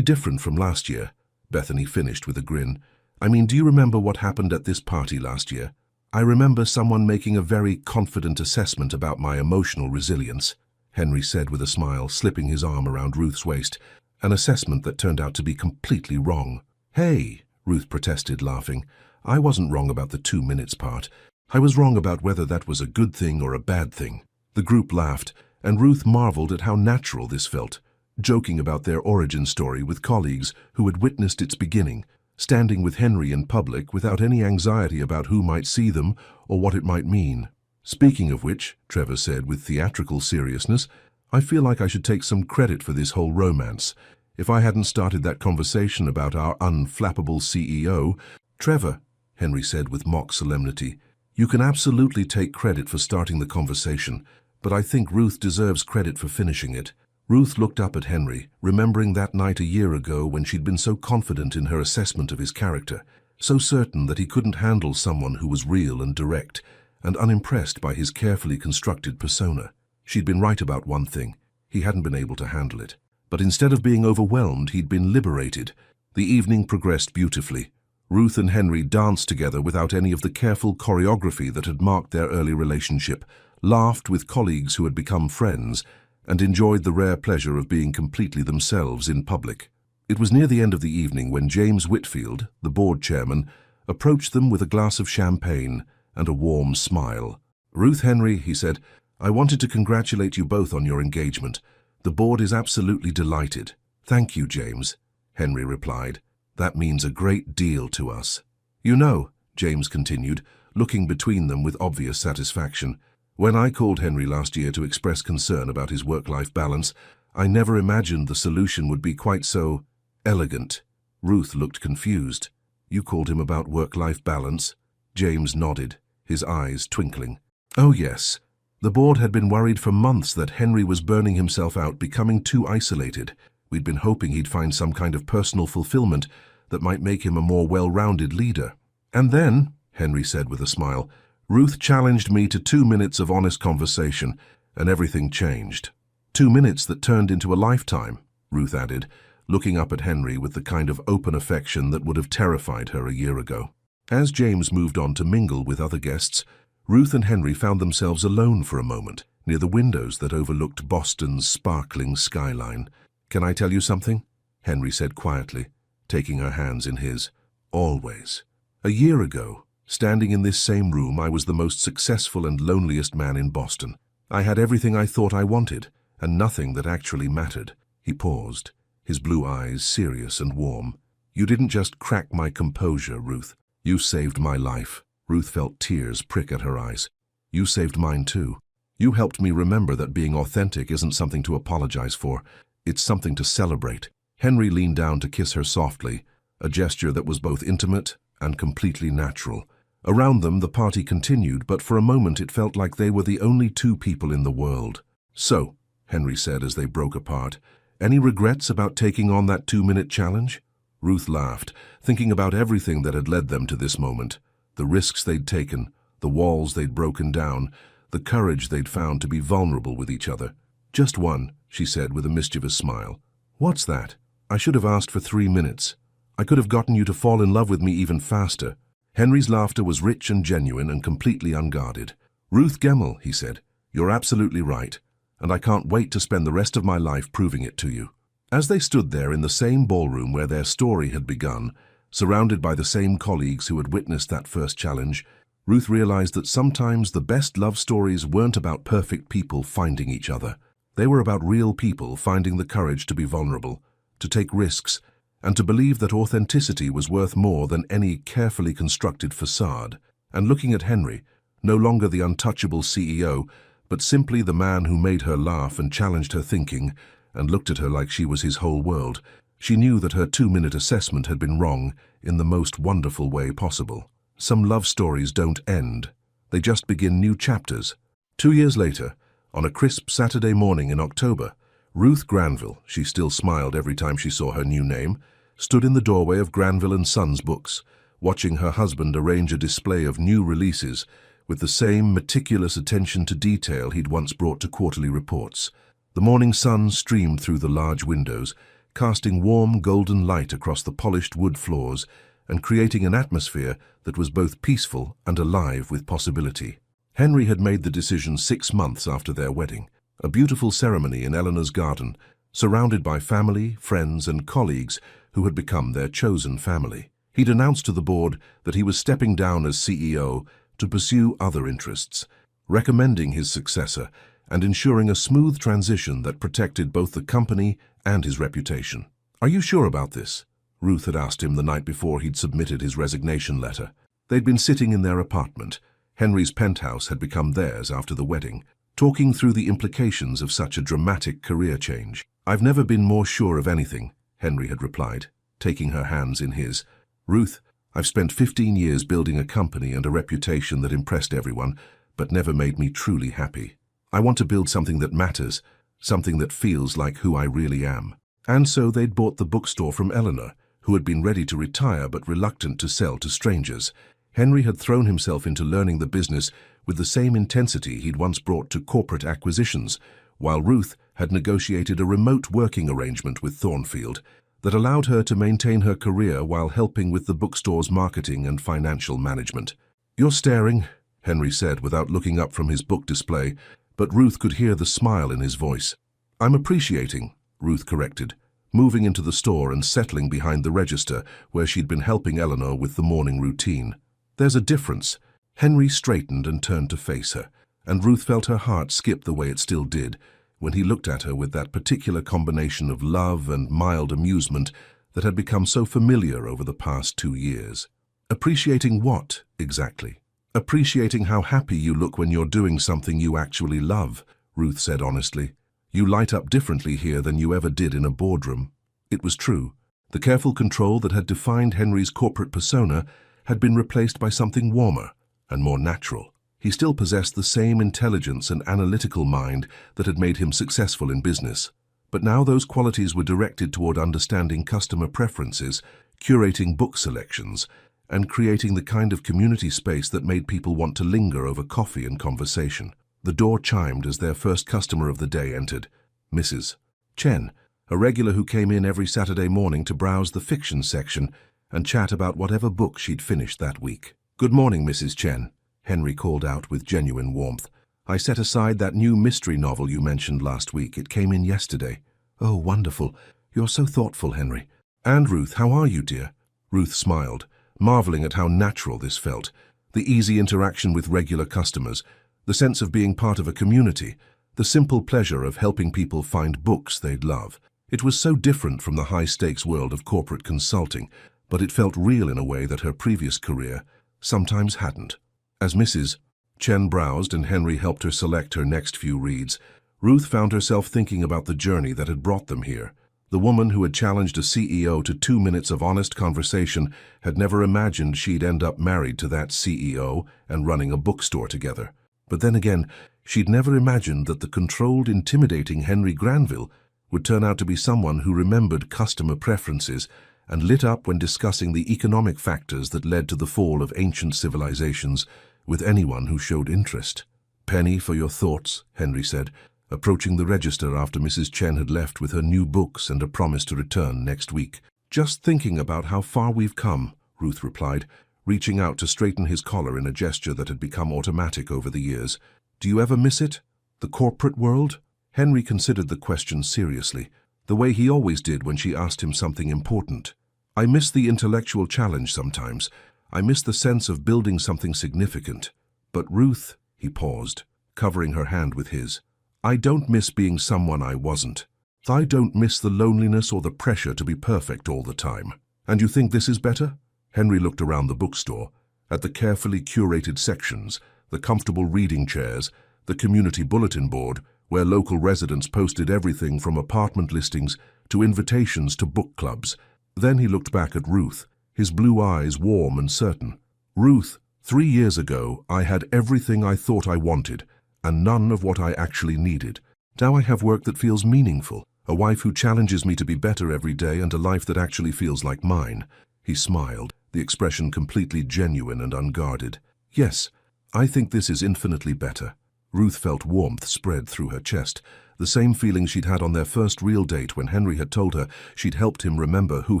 S1: different from last year," Bethany finished with a grin. "I mean, do you remember what happened at this party last year? I remember someone making a very confident assessment about my emotional resilience," Henry said with a smile, slipping his arm around Ruth's waist, an assessment that turned out to be completely wrong. "Hey," Ruth protested, laughing. "I wasn't wrong about the 2 minutes part. I was wrong about whether that was a good thing or a bad thing." The group laughed, and Ruth marveled at how natural this felt, joking about their origin story with colleagues who had witnessed its beginning, standing with Henry in public without any anxiety about who might see them or what it might mean. "Speaking of which," Trevor said with theatrical seriousness, "I feel like I should take some credit for this whole romance. If I hadn't started that conversation about our unflappable CEO..." "Trevor," Henry said with mock solemnity, "you can absolutely take credit for starting the conversation, but I think Ruth deserves credit for finishing it." Ruth looked up at Henry, remembering that night a year ago when she'd been so confident in her assessment of his character, so certain that he couldn't handle someone who was real and direct, and unimpressed by his carefully constructed persona. She'd been right about one thing: he hadn't been able to handle it. But instead of being overwhelmed, he'd been liberated. The evening progressed beautifully. Ruth and Henry danced together without any of the careful choreography that had marked their early relationship, laughed with colleagues who had become friends, and enjoyed the rare pleasure of being completely themselves in public. It was near the end of the evening when James Whitfield, the board chairman, approached them with a glass of champagne and a warm smile. "Ruth, Henry," he said, "I wanted to congratulate you both on your engagement. The board is absolutely delighted." "Thank you, James," Henry replied. "That means a great deal to us." "You know," James continued, looking between them with obvious satisfaction, When I called Henry last year to express concern about his work-life balance, I never imagined the solution would be quite so elegant. Ruth looked confused. You called him about work-life balance? James nodded, his eyes twinkling. Oh yes. The board had been worried for months that Henry was burning himself out, becoming too isolated. We'd been hoping he'd find some kind of personal fulfillment that might make him a more well-rounded leader. And then, Henry said with a smile, Ruth challenged me to 2 minutes of honest conversation, and everything changed. 2 minutes that turned into a lifetime, Ruth added, looking up at Henry with the kind of open affection that would have terrified her a year ago. As James moved on to mingle with other guests, Ruth and Henry found themselves alone for a moment, near the windows that overlooked Boston's sparkling skyline. Can I tell you something? Henry said quietly, taking her hands in his. Always. A year ago, standing in this same room, I was the most successful and loneliest man in Boston. I had everything I thought I wanted, and nothing that actually mattered. He paused, his blue eyes serious and warm. You didn't just crack my composure, Ruth. You saved my life. Ruth felt tears prick at her eyes. You saved mine too. You helped me remember that being authentic isn't something to apologize for. It's something to celebrate. Henry leaned down to kiss her softly, a gesture that was both intimate and completely natural. Around them, the party continued, but for a moment it felt like they were the only two people in the world. So, Henry said as they broke apart, any regrets about taking on that 2-minute challenge? Ruth laughed, thinking about everything that had led them to this moment. The risks they'd taken, the walls they'd broken down, the courage they'd found to be vulnerable with each other. Just one, she said with a mischievous smile. What's that? I should have asked for 3 minutes. I could have gotten you to fall in love with me even faster. Henry's laughter was rich and genuine and completely unguarded. Ruth Gemmell, he said, you're absolutely right, and I can't wait to spend the rest of my life proving it to you. As they stood there in the same ballroom where their story had begun, surrounded by the same colleagues who had witnessed that first challenge, Ruth realized that sometimes the best love stories weren't about perfect people finding each other. They were about real people finding the courage to be vulnerable, to take risks, and to believe that authenticity was worth more than any carefully constructed facade. And looking at Henry, no longer the untouchable CEO, but simply the man who made her laugh and challenged her thinking, and looked at her like she was his whole world, she knew that her 2-minute assessment had been wrong in the most wonderful way possible. Some love stories don't end. They just begin new chapters. 2 years later, on a crisp Saturday morning in October, Ruth Granville, she still smiled every time she saw her new name, stood in the doorway of Granville & Sons Books, watching her husband arrange a display of new releases with the same meticulous attention to detail he'd once brought to quarterly reports. The morning sun streamed through the large windows, casting warm golden light across the polished wood floors and creating an atmosphere that was both peaceful and alive with possibility. Henry had made the decision 6 months after their wedding, a beautiful ceremony in Eleanor's garden, surrounded by family, friends, and colleagues who had become their chosen family. He'd announced to the board that he was stepping down as CEO to pursue other interests, recommending his successor and ensuring a smooth transition that protected both the company and his reputation. Are you sure about this? Ruth had asked him the night before he'd submitted his resignation letter. They'd been sitting in their apartment. Henry's penthouse had become theirs after the wedding, talking through the implications of such a dramatic career change. I've never been more sure of anything, Henry had replied, taking her hands in his. Ruth, I've spent 15 years building a company and a reputation that impressed everyone, but never made me truly happy. I want to build something that matters, something that feels like who I really am. And so they'd bought the bookstore from Eleanor, who had been ready to retire but reluctant to sell to strangers. Henry had thrown himself into learning the business with the same intensity he'd once brought to corporate acquisitions, while Ruth had negotiated a remote working arrangement with Thornfield that allowed her to maintain her career while helping with the bookstore's marketing and financial management. You're staring, Henry said without looking up from his book display, but Ruth could hear the smile in his voice. I'm appreciating, Ruth corrected, moving into the store and settling behind the register where she'd been helping Eleanor with the morning routine. There's a difference. Henry straightened and turned to face her, and Ruth felt her heart skip the way it still did when he looked at her with that particular combination of love and mild amusement that had become so familiar over the past 2 years. Appreciating what, exactly? Appreciating how happy you look when you're doing something you actually love, Ruth said honestly. You light up differently here than you ever did in a boardroom. It was true. The careful control that had defined Henry's corporate persona had been replaced by something warmer and more natural. He still possessed the same intelligence and analytical mind that had made him successful in business. But now those qualities were directed toward understanding customer preferences, curating book selections, and creating the kind of community space that made people want to linger over coffee and conversation. The door chimed as their first customer of the day entered, Mrs. Chen, a regular who came in every Saturday morning to browse the fiction section and chat about whatever book she'd finished that week. "Good morning, Mrs. Chen," Henry called out with genuine warmth. "I set aside that new mystery novel you mentioned last week. It came in yesterday." "Oh, wonderful. You're so thoughtful, Henry." "And Ruth, how are you, dear?" Ruth smiled, marveling at how natural this felt. The easy interaction with regular customers, the sense of being part of a community, the simple pleasure of helping people find books they'd love. It was so different from the high-stakes world of corporate consulting, but it felt real in a way that her previous career sometimes hadn't. As Mrs. Chen browsed and Henry helped her select her next few reads, Ruth found herself thinking about the journey that had brought them here. The woman who had challenged a CEO to 2 minutes of honest conversation had never imagined she'd end up married to that CEO and running a bookstore together. But then again, she'd never imagined that the controlled, intimidating Henry Granville would turn out to be someone who remembered customer preferences and lit up when discussing the economic factors that led to the fall of ancient civilizations with anyone who showed interest. "Penny for your thoughts," Henry said, approaching the register after Mrs. Chen had left with her new books and a promise to return next week. "Just thinking about how far we've come," Ruth replied, reaching out to straighten his collar in a gesture that had become automatic over the years. "Do you ever miss it? The corporate world?" Henry considered the question seriously, the way he always did when she asked him something important. "I miss the intellectual challenge sometimes. I miss the sense of building something significant. But Ruth," he paused, covering her hand with his, "I don't miss being someone I wasn't. I don't miss the loneliness or the pressure to be perfect all the time." "And you think this is better?" Henry looked around the bookstore, at the carefully curated sections, the comfortable reading chairs, the community bulletin board, where local residents posted everything from apartment listings to invitations to book clubs. Then he looked back at Ruth, his blue eyes warm and certain. "Ruth, 3 years ago, I had everything I thought I wanted, and none of what I actually needed. Now I have work that feels meaningful, a wife who challenges me to be better every day, and a life that actually feels like mine." He smiled, the expression completely genuine and unguarded. "Yes, I think this is infinitely better." Ruth felt warmth spread through her chest, the same feeling she'd had on their first real date when Henry had told her she'd helped him remember who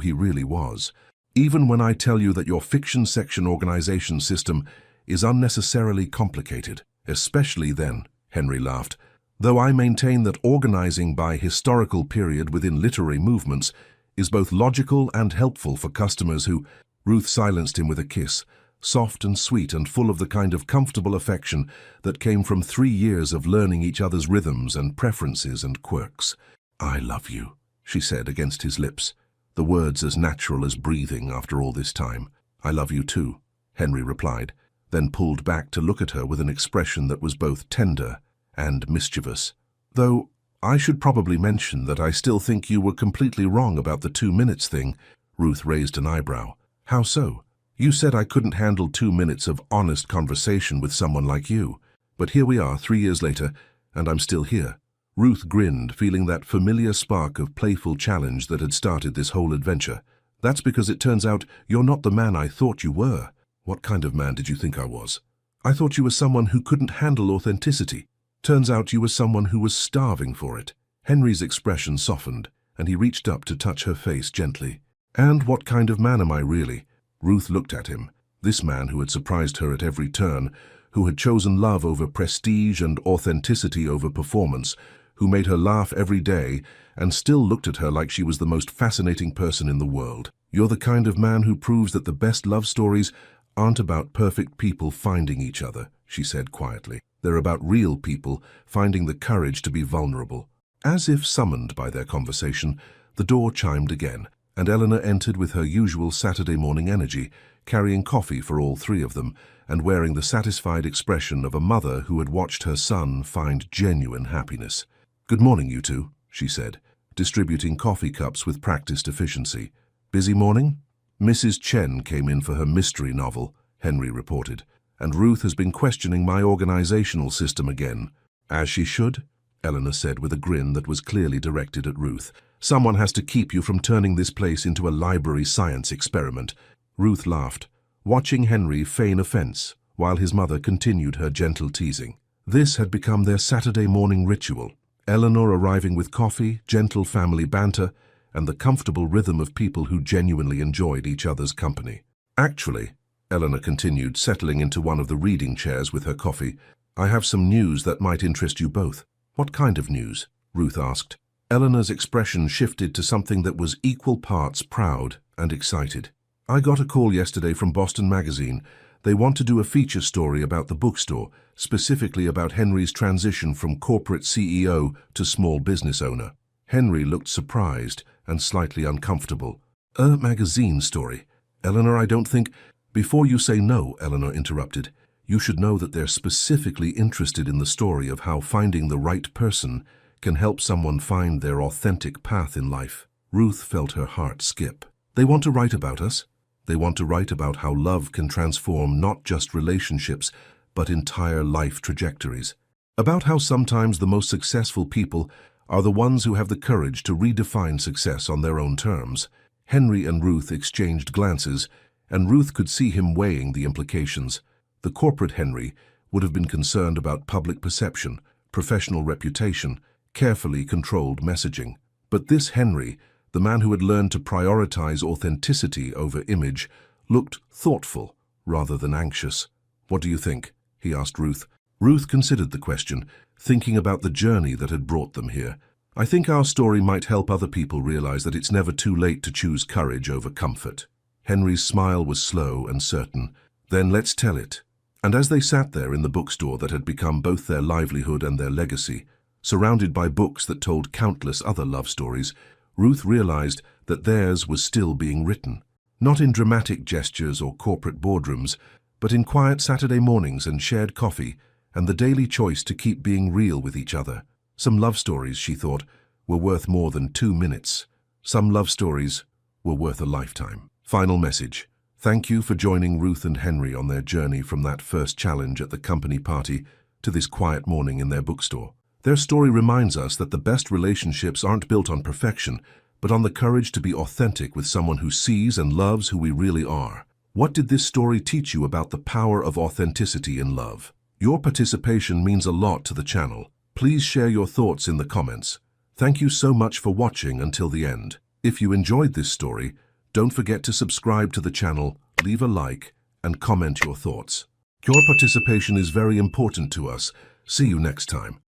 S1: he really was. "Even when I tell you that your fiction section organization system is unnecessarily complicated, especially then," Henry laughed, "though I maintain that organizing by historical period within literary movements is both logical and helpful for customers who—" Ruth silenced him with a kiss, soft and sweet and full of the kind of comfortable affection that came from 3 years of learning each other's rhythms and preferences and quirks. "I love you," she said against his lips, the words as natural as breathing after all this time. "I love you too," Henry replied, then pulled back to look at her with an expression that was both tender and mischievous. "Though I should probably mention that I still think you were completely wrong about the 2 minutes thing." Ruth raised an eyebrow. "How so?" "You said I couldn't handle 2 minutes of honest conversation with someone like you. But here we are 3 years later, and I'm still here." Ruth grinned, feeling that familiar spark of playful challenge that had started this whole adventure. "That's because it turns out you're not the man I thought you were." "What kind of man did you think I was?" "I thought you were someone who couldn't handle authenticity. Turns out you were someone who was starving for it." Henry's expression softened, and he reached up to touch her face gently. "And what kind of man am I really?" Ruth looked at him, this man who had surprised her at every turn, who had chosen love over prestige and authenticity over performance, who made her laugh every day and still looked at her like she was the most fascinating person in the world. "You're the kind of man who proves that the best love stories aren't about perfect people finding each other," she said quietly. "They're about real people finding the courage to be vulnerable." As if summoned by their conversation, the door chimed again, and Eleanor entered with her usual Saturday morning energy, carrying coffee for all three of them, and wearing the satisfied expression of a mother who had watched her son find genuine happiness. "Good morning, you two," she said, distributing coffee cups with practiced efficiency. "Busy morning?" "Mrs. Chen came in for her mystery novel," Henry reported, "and Ruth has been questioning my organizational system again." "As she should," Eleanor said with a grin that was clearly directed at Ruth. "Someone has to keep you from turning this place into a library science experiment." Ruth laughed, watching Henry feign offense while his mother continued her gentle teasing. This had become their Saturday morning ritual, Eleanor arriving with coffee, gentle family banter, and the comfortable rhythm of people who genuinely enjoyed each other's company. "Actually," Eleanor continued, settling into one of the reading chairs with her coffee, "I have some news that might interest you both." "What kind of news?" Ruth asked. Eleanor's expression shifted to something that was equal parts proud and excited. "I got a call yesterday from Boston Magazine. They want to do a feature story about the bookstore, specifically about Henry's transition from corporate CEO to small business owner." Henry looked surprised and slightly uncomfortable. "A magazine story? Eleanor, I don't think—" "Before you say no," Eleanor interrupted, "you should know that they're specifically interested in the story of how finding the right person can help someone find their authentic path in life." Ruth felt her heart skip. "They want to write about us? They want to write about how love can transform not just relationships, but entire life trajectories. About how sometimes the most successful people are the ones who have the courage to redefine success on their own terms." Henry and Ruth exchanged glances, and Ruth could see him weighing the implications. The corporate Henry would have been concerned about public perception, professional reputation, carefully controlled messaging. But this Henry, the man who had learned to prioritize authenticity over image, looked thoughtful rather than anxious. "What do you think?" he asked Ruth. Ruth considered the question, thinking about the journey that had brought them here. "I think our story might help other people realize that it's never too late to choose courage over comfort." Henry's smile was slow and certain. "Then let's tell it." And as they sat there in the bookstore that had become both their livelihood and their legacy, surrounded by books that told countless other love stories, Ruth realized that theirs was still being written. Not in dramatic gestures or corporate boardrooms, but in quiet Saturday mornings and shared coffee, and the daily choice to keep being real with each other. Some love stories, she thought, were worth more than 2 minutes. Some love stories were worth a lifetime. Final message. Thank you for joining Ruth and Henry on their journey from that first challenge at the company party to this quiet morning in their bookstore. Their story reminds us that the best relationships aren't built on perfection, but on the courage to be authentic with someone who sees and loves who we really are. What did this story teach you about the power of authenticity in love? Your participation means a lot to the channel. Please share your thoughts in the comments. Thank you so much for watching until the end. If you enjoyed this story, don't forget to subscribe to the channel, leave a like, and comment your thoughts. Your participation is very important to us. See you next time.